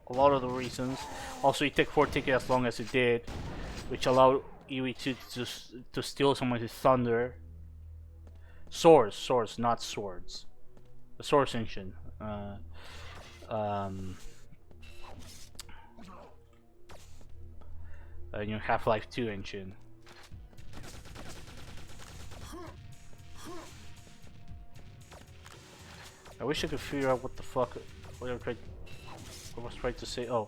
a lot of the reasons. Also, it took 4 tickets as long as it did, which allowed UE2 to steal some of his thunder. Swords, not swords. The Source engine. Half-Life 2 engine. I wish I could figure out what the fuck what I was trying to say. Oh.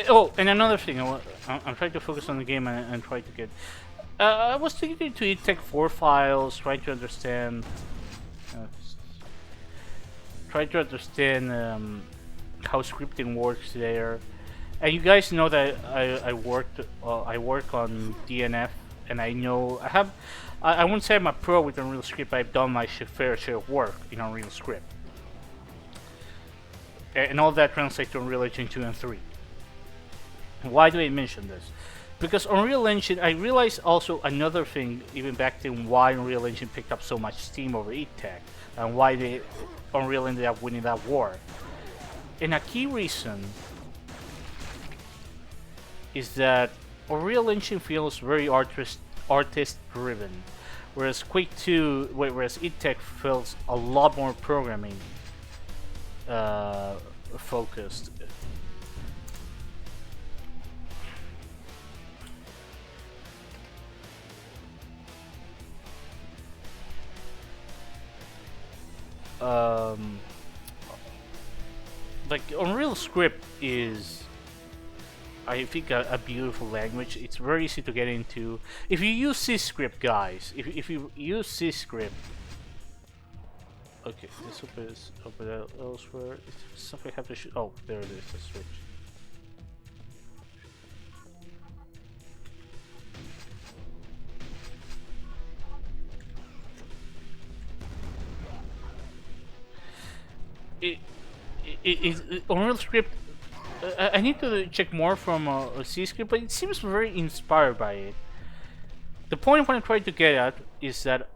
Oh, and another thing, I'm trying to focus on the game and try to get. I was thinking to take 4 files, trying to understand how scripting works there. And you guys know that I work on DNF, and I know I wouldn't say I'm a pro with Unreal Script, but I've done my fair share of work in Unreal Script, and all that translates to Unreal Engine 2 and 3. Why do I mention this? Because Unreal Engine, I realized also another thing, even back then, why Unreal Engine picked up so much steam over E-Tech, and why Unreal ended up winning that war. And a key reason is that Unreal Engine feels very artist-driven, whereas Quake II, whereas E-Tech feels a lot more programming focused. Like Unreal Script is, I think, a beautiful language. It's very easy to get into. If you use C script, guys, if you use C script, okay, this open elsewhere. It's something I have to shoot. Oh, there it is. The switch. Unreal Script. I need to check more from C script, but it seems very inspired by it. The point what I'm trying to get at is that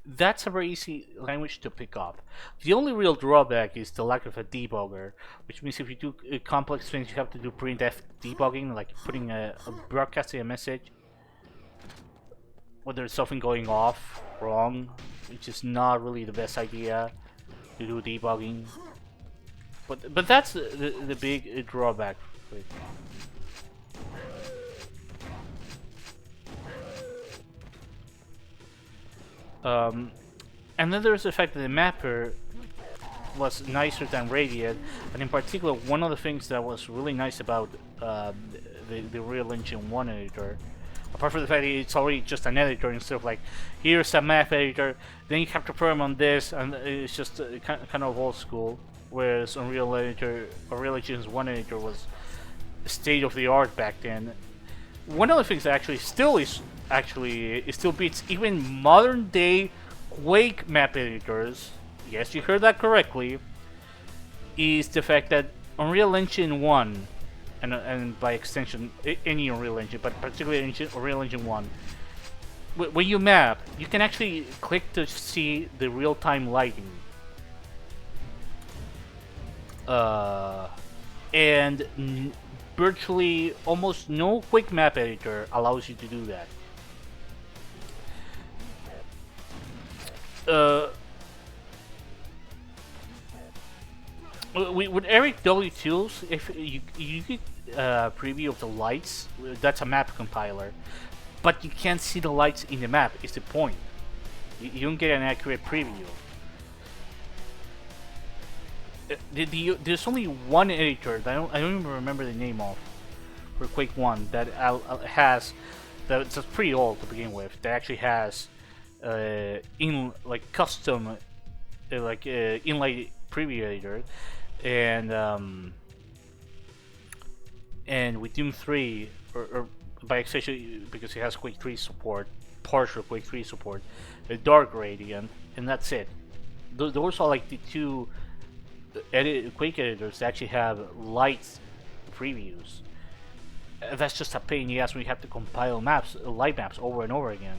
that's a very easy language to pick up. The only real drawback is the lack of a debugger, which means if you do complex things, you have to do printf debugging, like putting broadcasting a message when there's something going off wrong, which is not really the best idea to do debugging. But that's the big drawback for it. And then there's the fact that the mapper was nicer than Radiant, and in particular, one of the things that was really nice about the Real Engine 1 editor, apart from the fact that it's already just an editor instead of like, here's a map editor, then you have to program on this, and it's just kind of old school. Whereas Unreal Engine's 1 editor was state of the art back then. One of the things that actually still beats even modern day Quake map editors, yes, you heard that correctly, is the fact that Unreal Engine 1, and by extension any Unreal Engine, but particularly Unreal Engine 1, when you map, you can actually click to see the real-time lighting. And virtually almost no Quake map editor allows you to do that. With Eric W tools, if you get a preview of the lights, that's a map compiler, but you can't see the lights in the map. Is the point? You don't get an accurate preview. There's only one editor that I don't even remember the name of for Quake 1 that has that's pretty old to begin with. That actually has custom inlay preview editor, and with Doom 3 or by extension because it has Quake 3 support, partial Quake 3 support, a Dark Radiant, and that's it. Those are like the two Quake editors actually have light previews. That's just a pain in the ass when you have to compile maps, light maps, over and over again.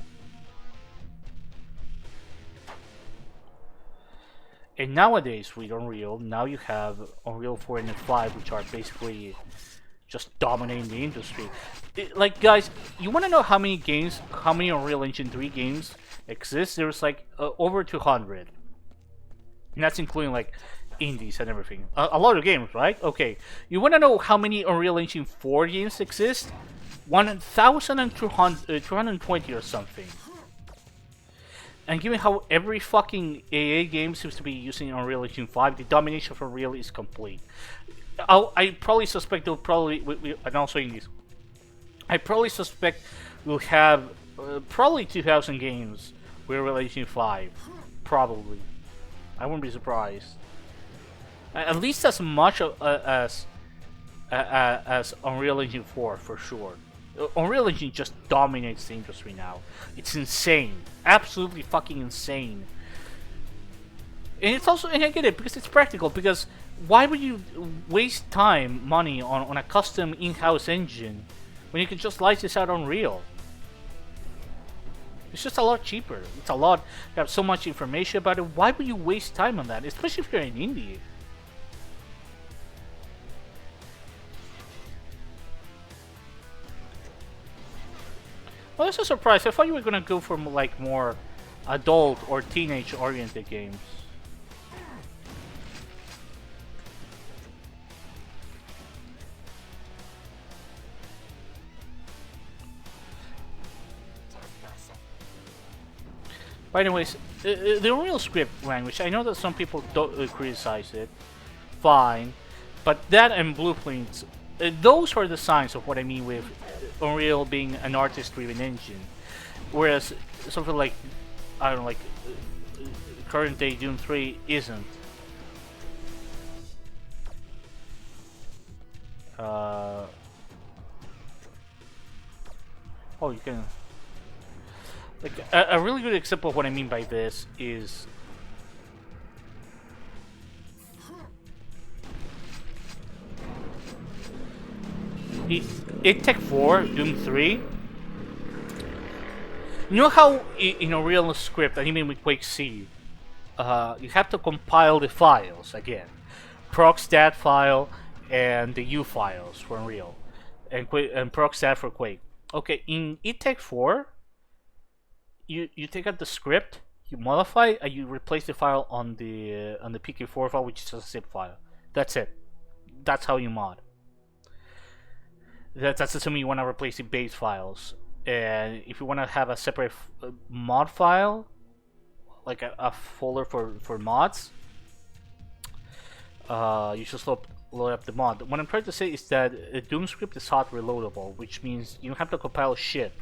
And nowadays with Unreal, now you have Unreal 4 and 5, which are basically just dominating the industry. Like, guys, you want to know how many games, how many Unreal Engine 3 games exist? There's like over 200. And that's including like indies and everything. A lot of games, right? Okay. You want to know how many Unreal Engine 4 games exist? 1,220 or something. And given how every fucking AA game seems to be using Unreal Engine 5, the domination of Unreal is complete. I probably suspect they'll probably, and also in this, I probably suspect we'll have probably 2,000 games with Unreal Engine 5. Probably. I wouldn't be surprised. At least as much as Unreal Engine 4 for sure. Unreal Engine just dominates the industry now. It's insane, absolutely fucking insane. And it's also, and I get it because it's practical. Because why would you waste time, money on a custom in-house engine when you can just license out Unreal? It's just a lot cheaper. It's a lot. You have so much information about it. Why would you waste time on that, especially if you're an indie? Well, that's a surprise. I thought you were gonna go for like more adult or teenage-oriented games. But anyways, the Unreal script language, I know that some people don't criticize it. Fine. But that and blueprints, those are the signs of what I mean with Unreal being an artist-driven engine. Whereas something like, I don't know, like current day Doom 3 isn't. Oh, you can... Like, a really good example of what I mean by this is... It Tech 4, Doom 3. You know how in a real script, I mean with Quake C, you have to compile the files again. Proc.stat file and the U files for Unreal. And proc.stat for Quake. Okay, in Tech 4, you take out the script, you modify, and you replace the file on the PK4 file, which is a zip file. That's it. That's how you mod. That's assuming you want to replace the base files. And if you want to have a separate mod file, like a folder for mods, you just load up the mod. What I'm trying to say is that a Doom script is hot reloadable, which means you don't have to compile shit.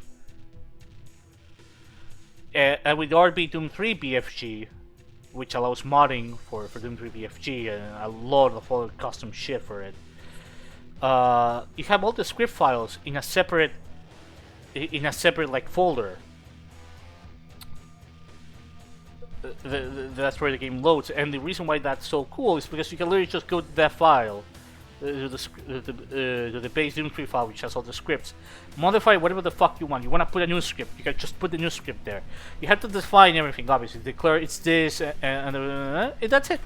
And with RB Doom 3 BFG, which allows modding for Doom 3 BFG and a lot of other custom shit for it, you have all the script files in a separate like folder. That's where the game loads, and the reason why that's so cool is because you can literally just go to that file, to the base Doom 3 file, which has all the scripts, modify whatever the fuck you want. You want to put a new script, you can just put the new script there. You have to define everything, obviously, declare it's this, and that's it.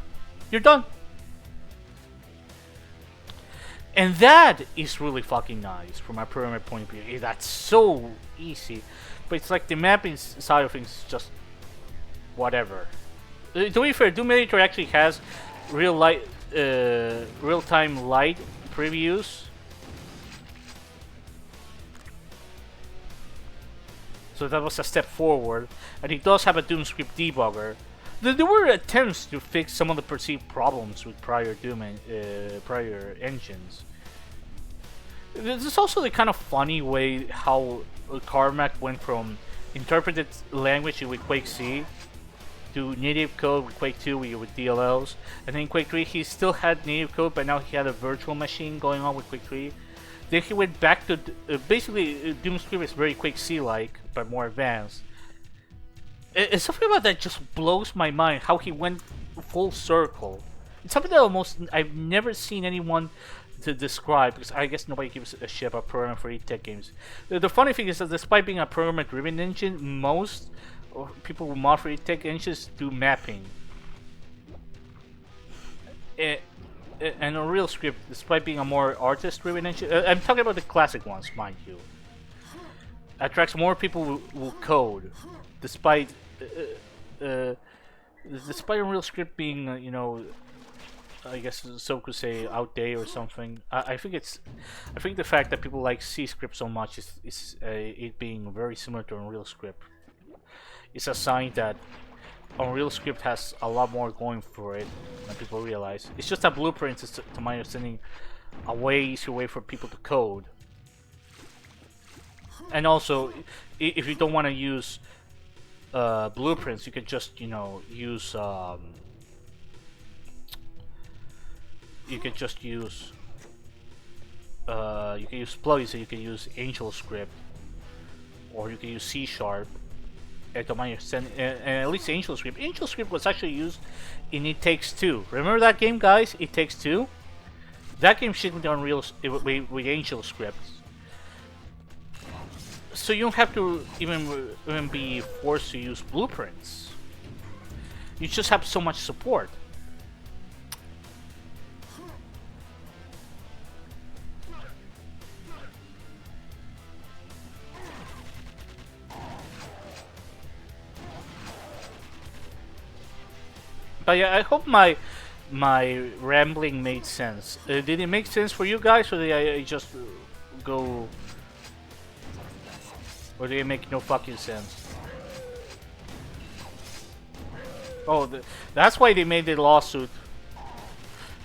You're done. And that is really fucking nice from a programmer point of view. That's so easy, but it's like the mapping side of things is just whatever. To be fair, Doom Editor actually has real-time light previews. So that was a step forward, and it does have a Doom script debugger. There were attempts to fix some of the perceived problems with prior prior engines. This is also the kind of funny way how Carmack went from interpreted language with Quake C to native code with Quake II with DLLs, and then in Quake 3 he still had native code, but now he had a virtual machine going on with Quake 3. Then he went back to basically Doom script is very Quake C-like, but more advanced. Something about that just blows my mind, how he went full circle something that almost I've never seen anyone to describe, because I guess nobody gives a shit about programming for tech games. The funny thing is that despite being a programmer-driven engine, most people who mod for tech engines do mapping. And Unreal Script, despite being a more artist-driven engine, I'm talking about the classic ones, mind you, attracts more people who will code, despite despite Unreal Script being, you know, I guess some could say outdated or something. I think the fact that people like C script so much is it being very similar to Unreal Script. It's a sign that Unreal Script has a lot more going for it than people realize. It's just that Blueprint is, to my understanding, a way easier way for people to code. And also, if you don't want to use blueprints, you can just, you know, use you can use plugins. So you can use Angel Script, or you can use C Sharp. And to my understanding, and at least Angel Script. Angel Script was actually used in It Takes Two. Remember that game, guys? It Takes Two. That game shipped with Unreal with Angel Script. So you don't have to even be forced to use blueprints. You just have so much support. But yeah, I hope my rambling made sense. Did it make sense for you guys, or did I just go, or did it make no fucking sense? Oh, that's why they made the lawsuit.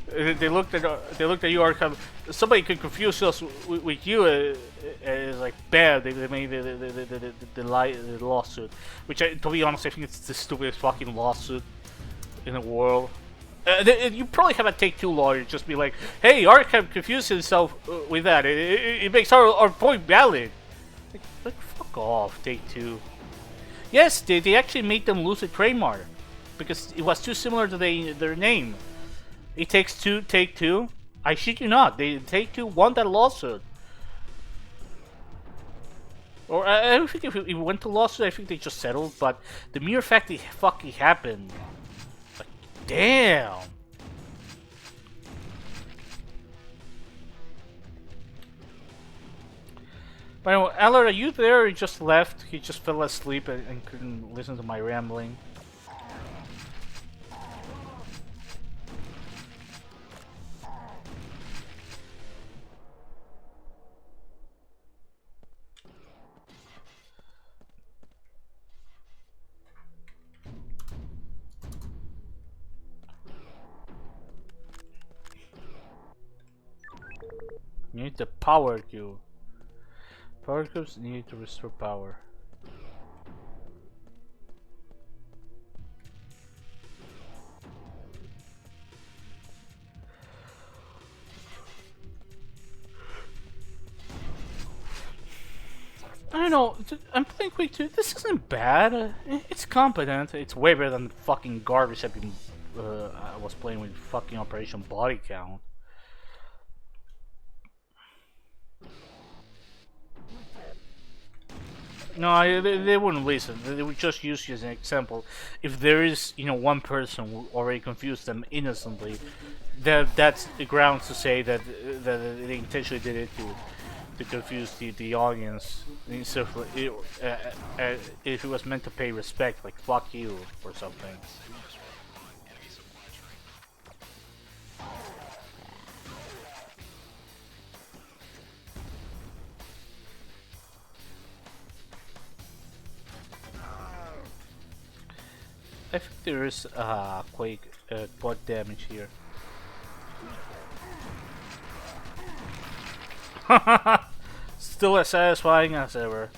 They looked at you, Arkham. Somebody could confuse us with you. It's like bad. They made the lawsuit, which, to be honest, I think it's the stupidest fucking lawsuit in the world. You probably have a Take-Two lawyer just be like, "Hey, Arkham confused himself with that. It makes our point valid." Like, fuck off, Take-Two. Yes, they actually made them lose a trademark because it was too similar to their name. It Takes Two, Take-Two. I shit you not. Take-Two won that lawsuit. Or I don't think if it went to lawsuit, I think they just settled. But the mere fact it fucking happened. Damn! But anyway, Allard, are you there? He just left. He just fell asleep and couldn't listen to my rambling. You need the power cube. Power cubes need to restore power. I don't know. I'm playing Quake II. This isn't bad. It's competent. It's way better than the fucking garbage I've been. I was playing with fucking Operation Body Count. No, they wouldn't listen. They would just use you as an example. If there is, you know, one person who already confused them innocently, that's the grounds to say that they intentionally did it to confuse the audience. So if it was meant to pay respect, like fuck you or something. I think there is Quake quad damage here. Still as satisfying as ever.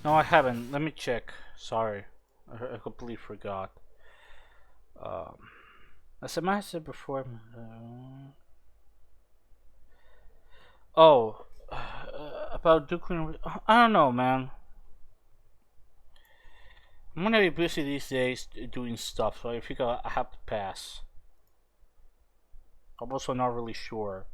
No, I haven't. Let me check. Sorry, I completely forgot. Um, as I said before. Oh, about nuclear. I don't know, man. I'm gonna be busy these days doing stuff, so I think I have to pass. I'm also not really sure.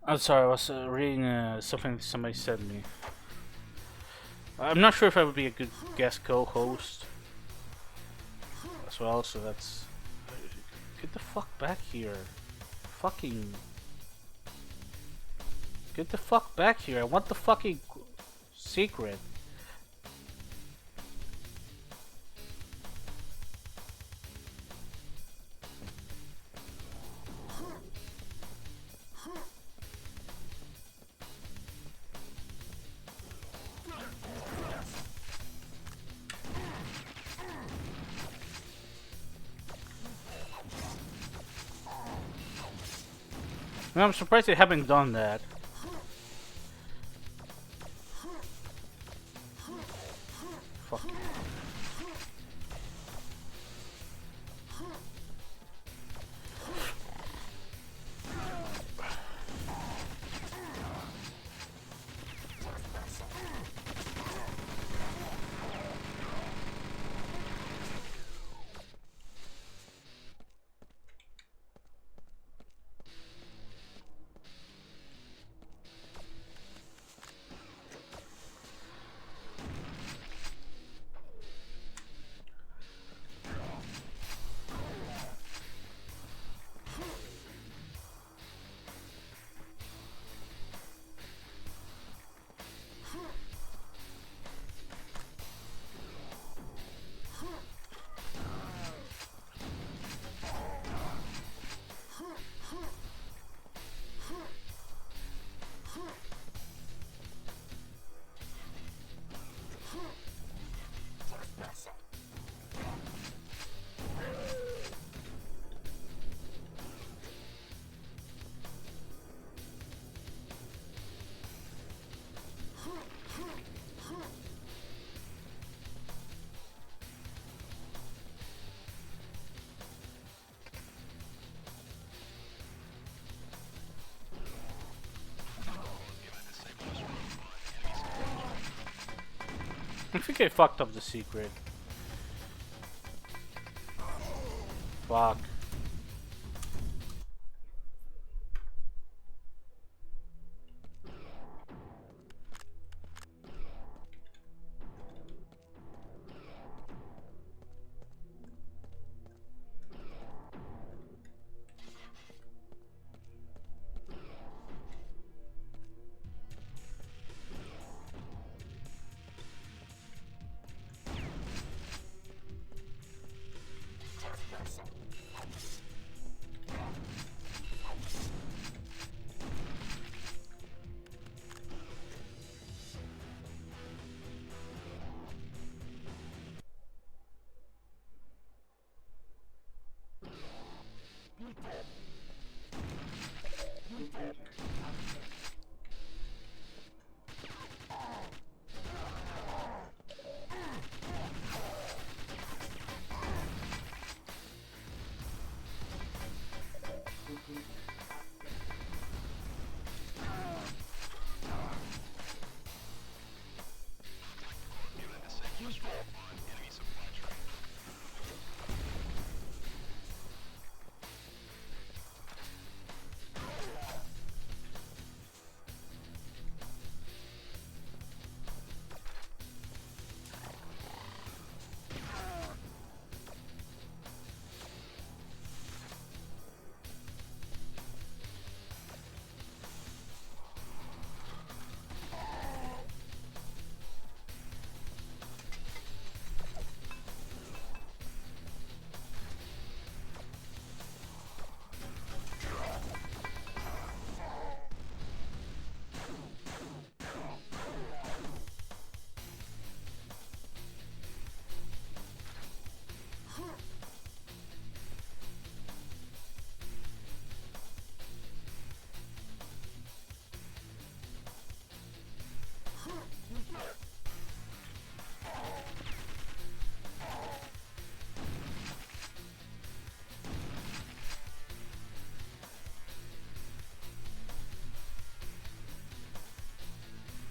I'm sorry, I was reading something somebody sent me. I'm not sure if I would be a good guest co-host as well, so that's... Get the fuck back here. Fucking... Get the fuck back here. I want the fucking secret. I'm surprised they haven't done that. Fuck. I think I fucked up the secret. Fuck.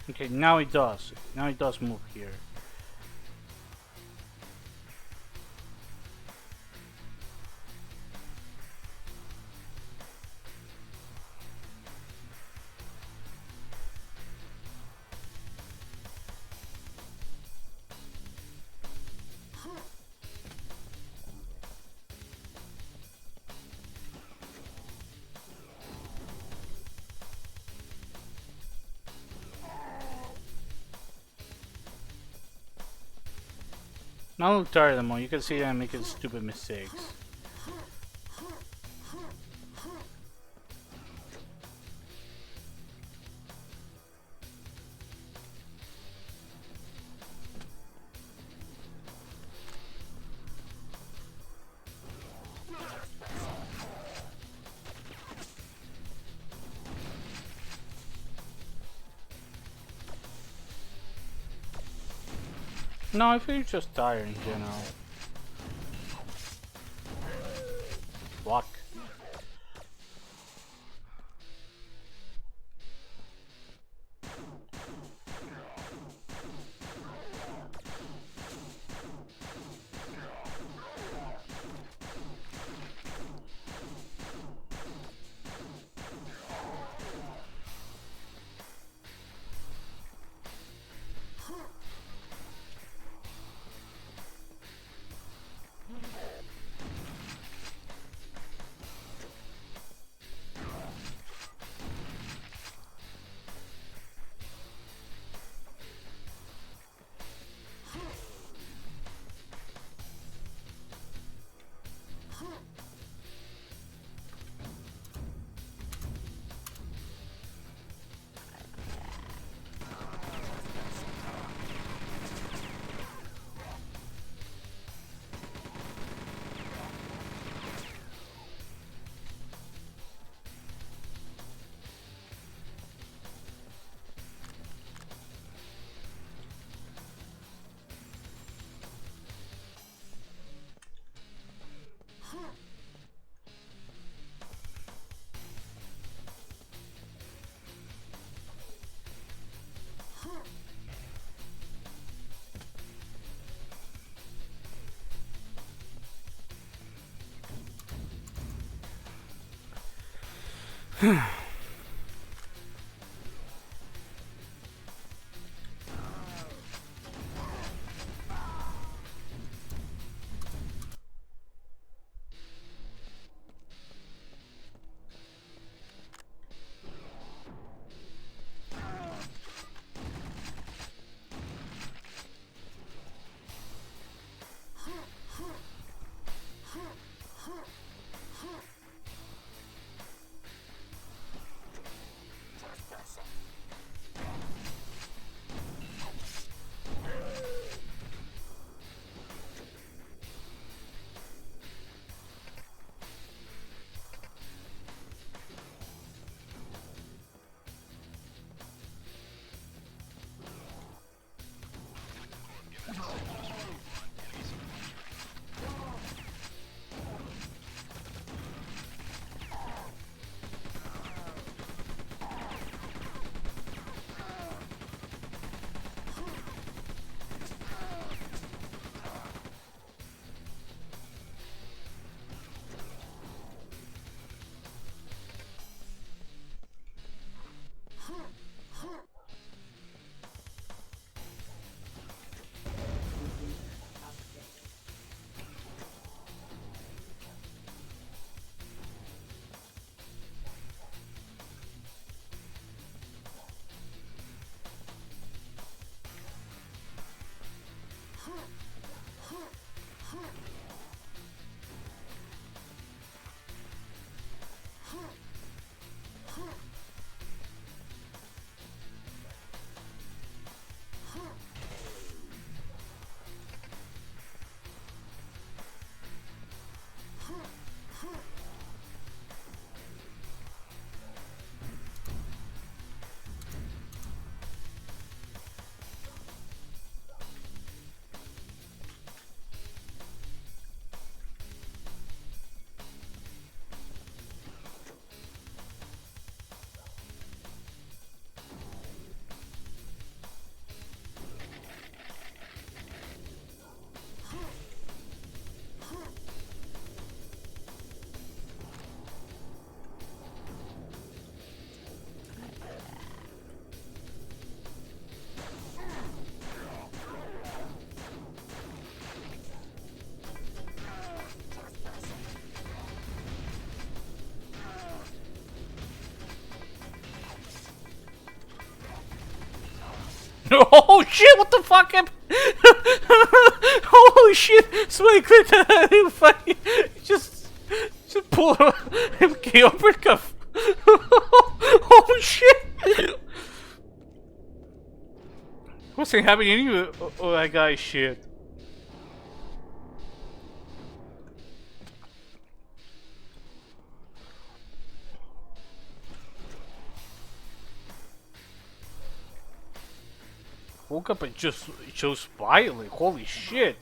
Okay, now it does. Now it does move here. Not look tired anymore. You can see them making stupid mistakes. No, I think you're just tired in general. Fuck. Oh shit, what the fuck happened? Holy shit, somebody clicked that fucking just pull him Gilbert cuff. Oh shit. What's happening anyway? Oh, that guy shit. Woke up and just chose violently. Holy shit.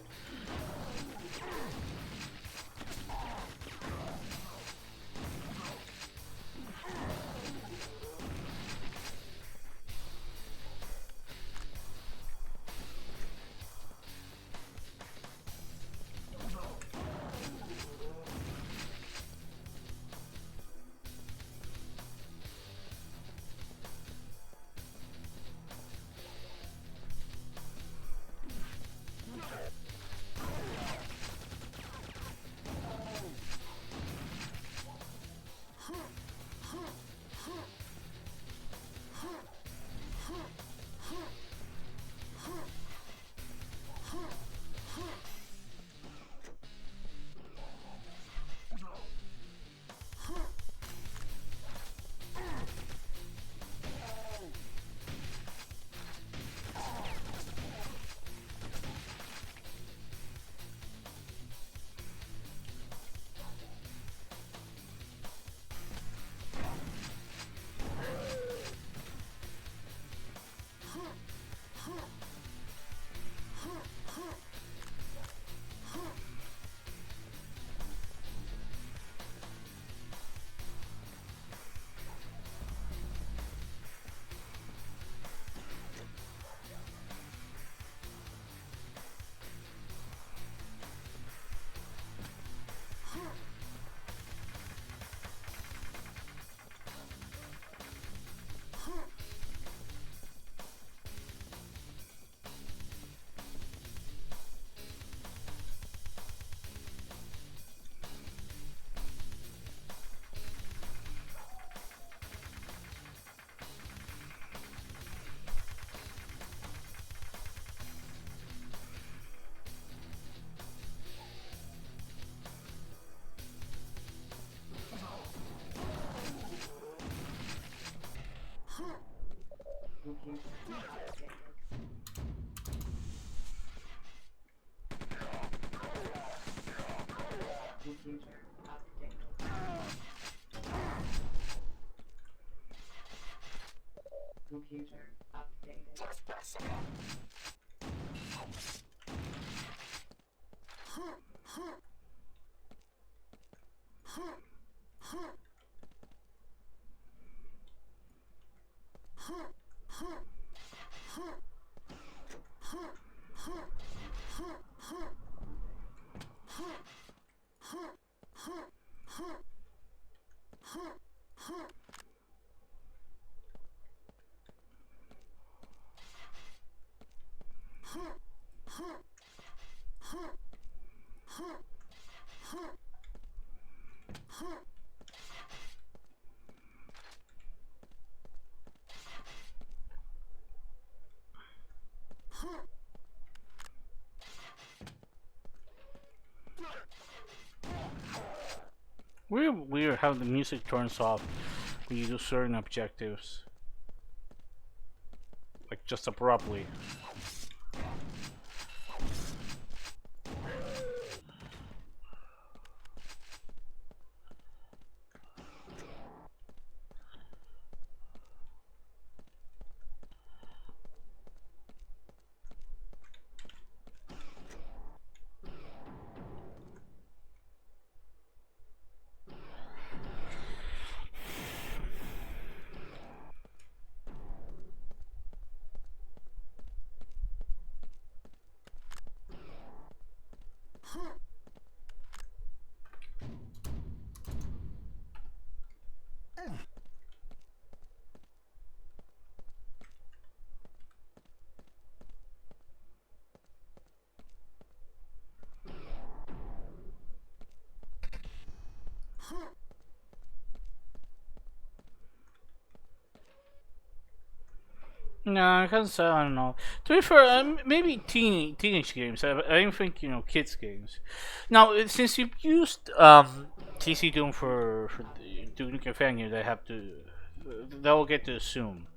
Computer updated. Computer updated. Weird how the music turns off when you do certain objectives. Like just abruptly. No, because I don't know. To be fair, maybe teenage games. I don't think kids games. Now, since you've used TC Doom for Doom Companion, they have to. They will get to assume.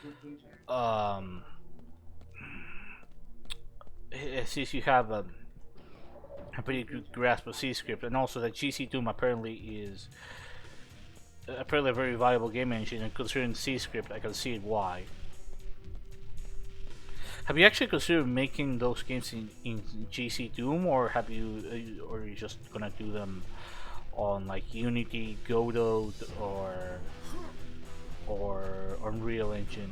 Computer. Um, since you have a pretty good grasp of C script, and also that GC Doom apparently is apparently a very valuable game engine, and considering C script, I can see why. Have you actually considered making those games in GC Doom, or or are you just gonna do them on like Unity, Godot, or Unreal Engine?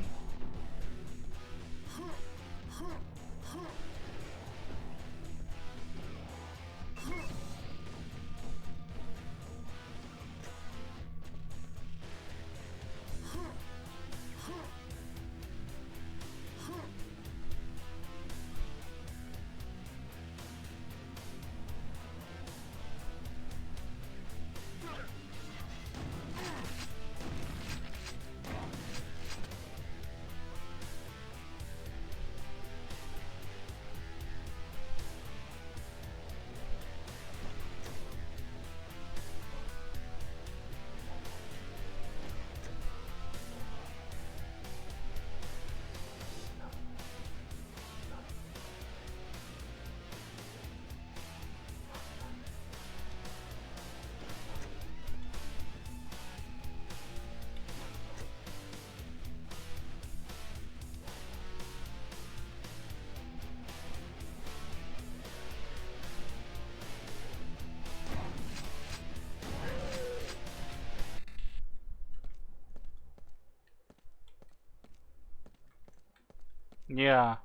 Yeah.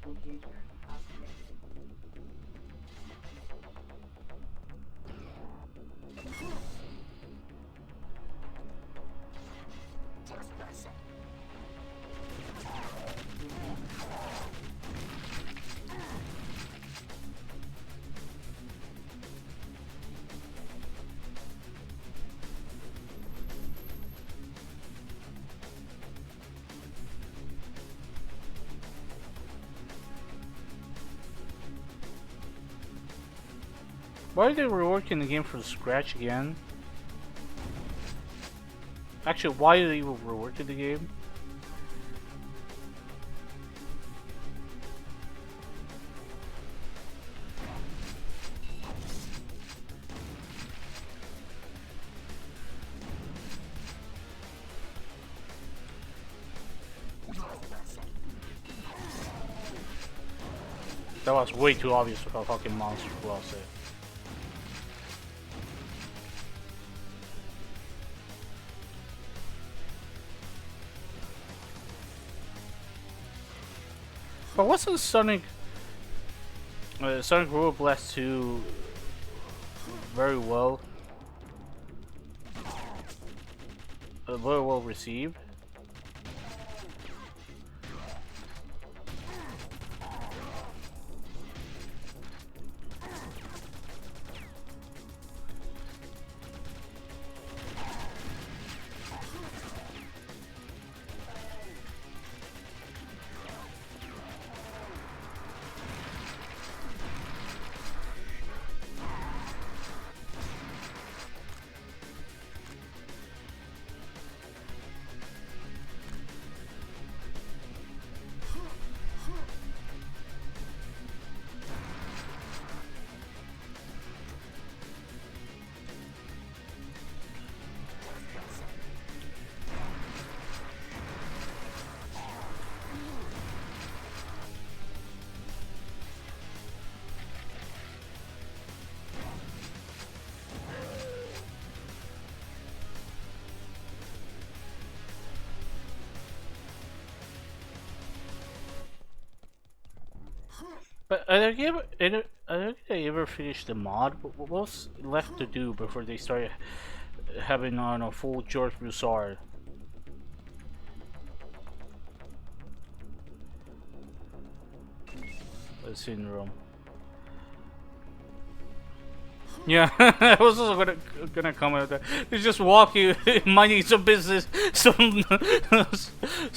Computer update. Why are they reworking the game from scratch again? Actually, why are they even reworking the game? That was way too obvious for a fucking monster, well said. But wasn't Sonic Roller Blast 2 very well received? But I don't think they ever finished the mod. What was left to do before they started having on a full George Broussard? syndrome. Yeah, I was also gonna comment on that. They just walk you, minding some business, some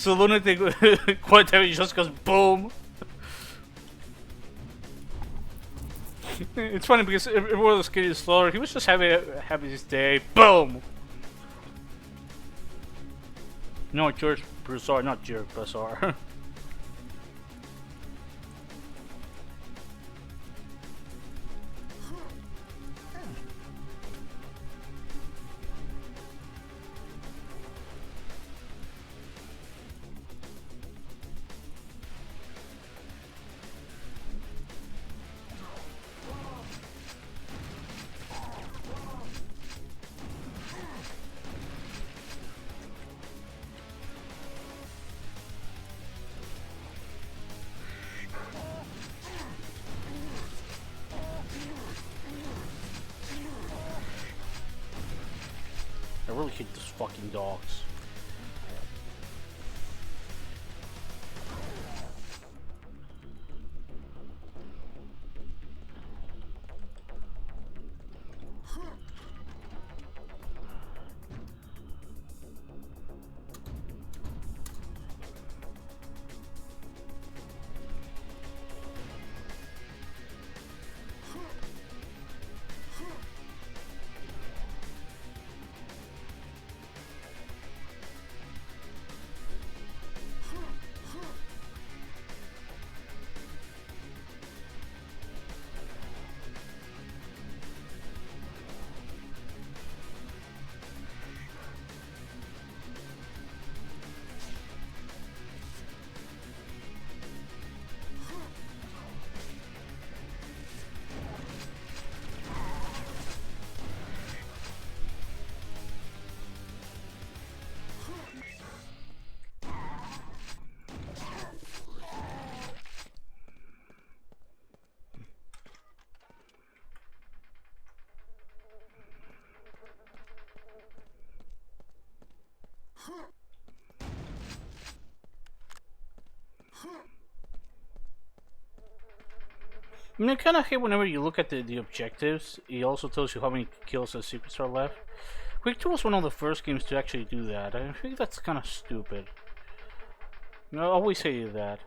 lunatic quartet just goes boom. It's funny because everyone was getting slower. He was just having his day. Boom. No, George Broussard, not George Broussard. I really hate those fucking dogs. I mean, I kind of hate whenever you look at the objectives, it also tells you how many kills and secrets are left. Quake 2 was one of the first games to actually do that. I think that's kind of stupid. I always say that.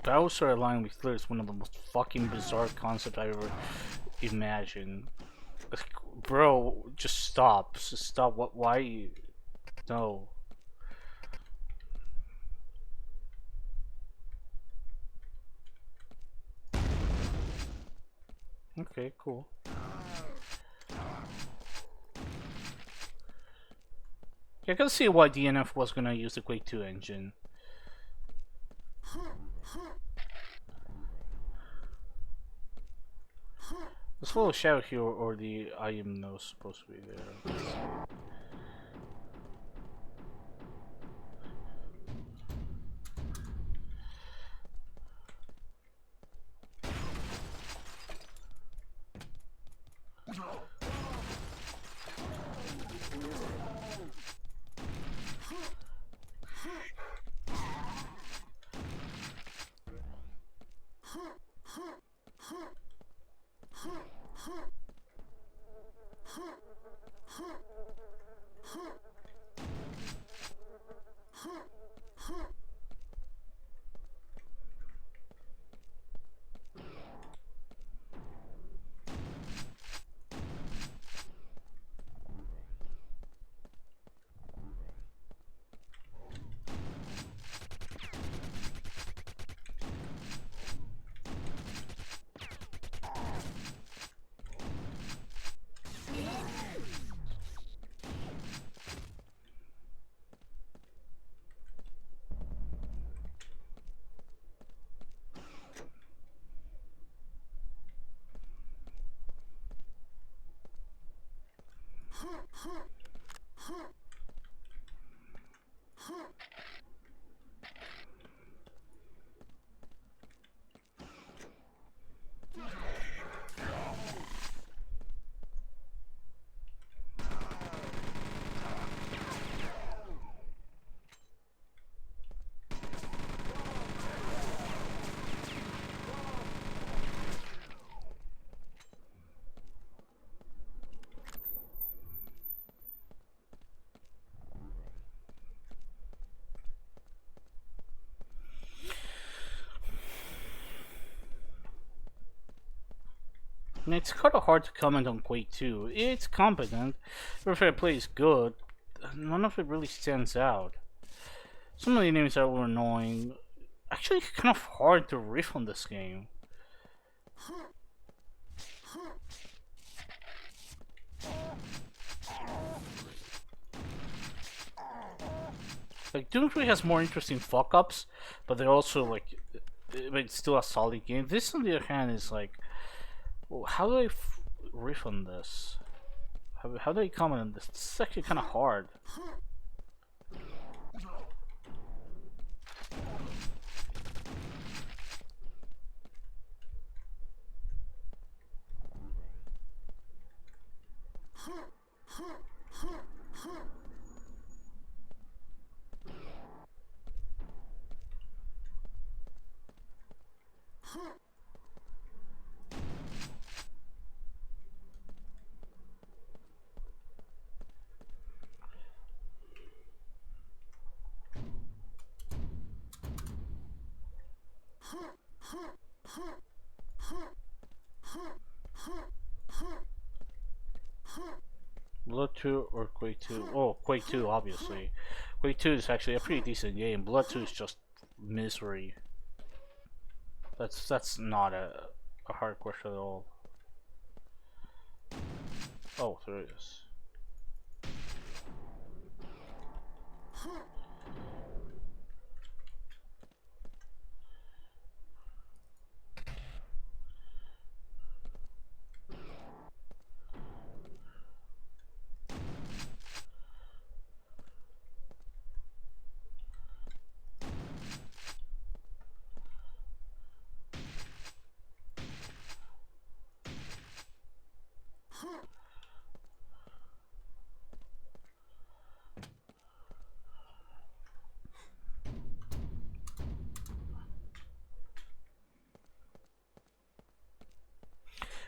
Bowser aligned with Clear is one of the most fucking bizarre concepts I ever imagined. Like, bro, just stop. Just stop. What? Why? No. Okay, cool. Yeah, I can see why DNF was gonna use the Quake 2 engine. This little shadow here, or the I am no supposed to be there. I mean, it's kind of hard to comment on Quake 2. It's competent. Every fair play is good. None of it really stands out. Some of the enemies that were annoying. Actually, it's kind of hard to riff on this game. Like, Doom 3 has more interesting fuck-ups, but they're also, like, but it's still a solid game. This, on the other hand, is like, well, how do I riff on this? How do I comment on this? This is actually kind of hard. Blood 2 or Quake 2? Oh, Quake 2, obviously. Quake 2 is actually a pretty decent game. Blood 2 is just misery. That's not a hard question at all. Oh, there it is.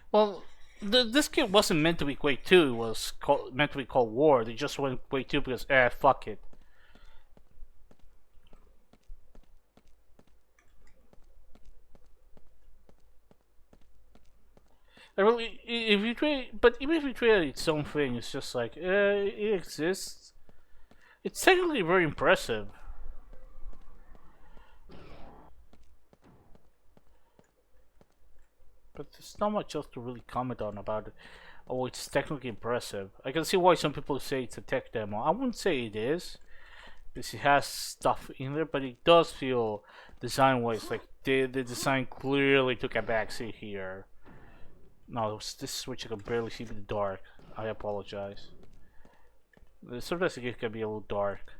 Well, this game wasn't meant to be Quake 2. It was meant to be called War. They just went Quake 2 because, fuck it. I really, if you treat, but even if you treat it its own thing, it's just like, it exists. It's technically very impressive. But there's not much else to really comment on about it. Oh, it's technically impressive. I can see why some people say it's a tech demo. I wouldn't say it is, because it has stuff in there, but it does feel design-wise like the design clearly took a backseat here. No, this switch I can barely see in the dark. I apologize. Sometimes the game can be a little dark.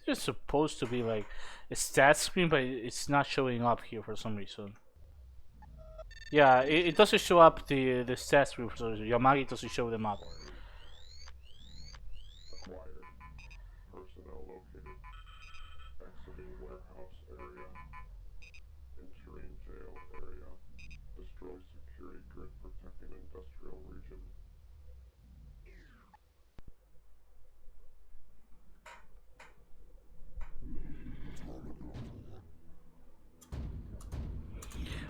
It's supposed to be like a stat screen, but it's not showing up here for some reason. Yeah, it doesn't show up the stat screen for some reason. Yamagi doesn't show them up. Acquired. Personnel located. Exiting warehouse area. Entering jail area. Destroy security grid protecting industrial region.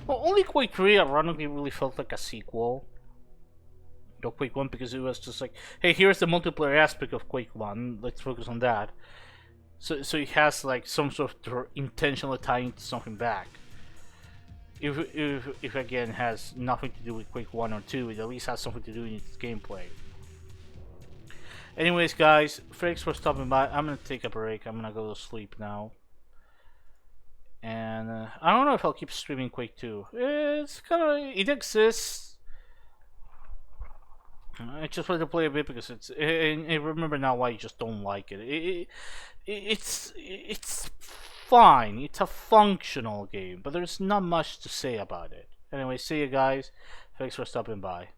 Well, only Quake 3 ironically really felt like a sequel to Quake 1 because it was just like, hey, here's the multiplayer aspect of Quake 1, let's focus on that. So it has like some sort of intentional tying to something back. if again has nothing to do with Quake 1 or 2, it at least has something to do with its gameplay. Anyways, guys, thanks for stopping by. I'm gonna take a break. I'm gonna go to sleep now. And I don't know if I'll keep streaming Quake 2. It's kind of, it exists. I just wanted to play a bit because it's. I remember now why you just don't like it. It's fine. It's a functional game, but there's not much to say about it. Anyway, see you guys. Thanks for stopping by.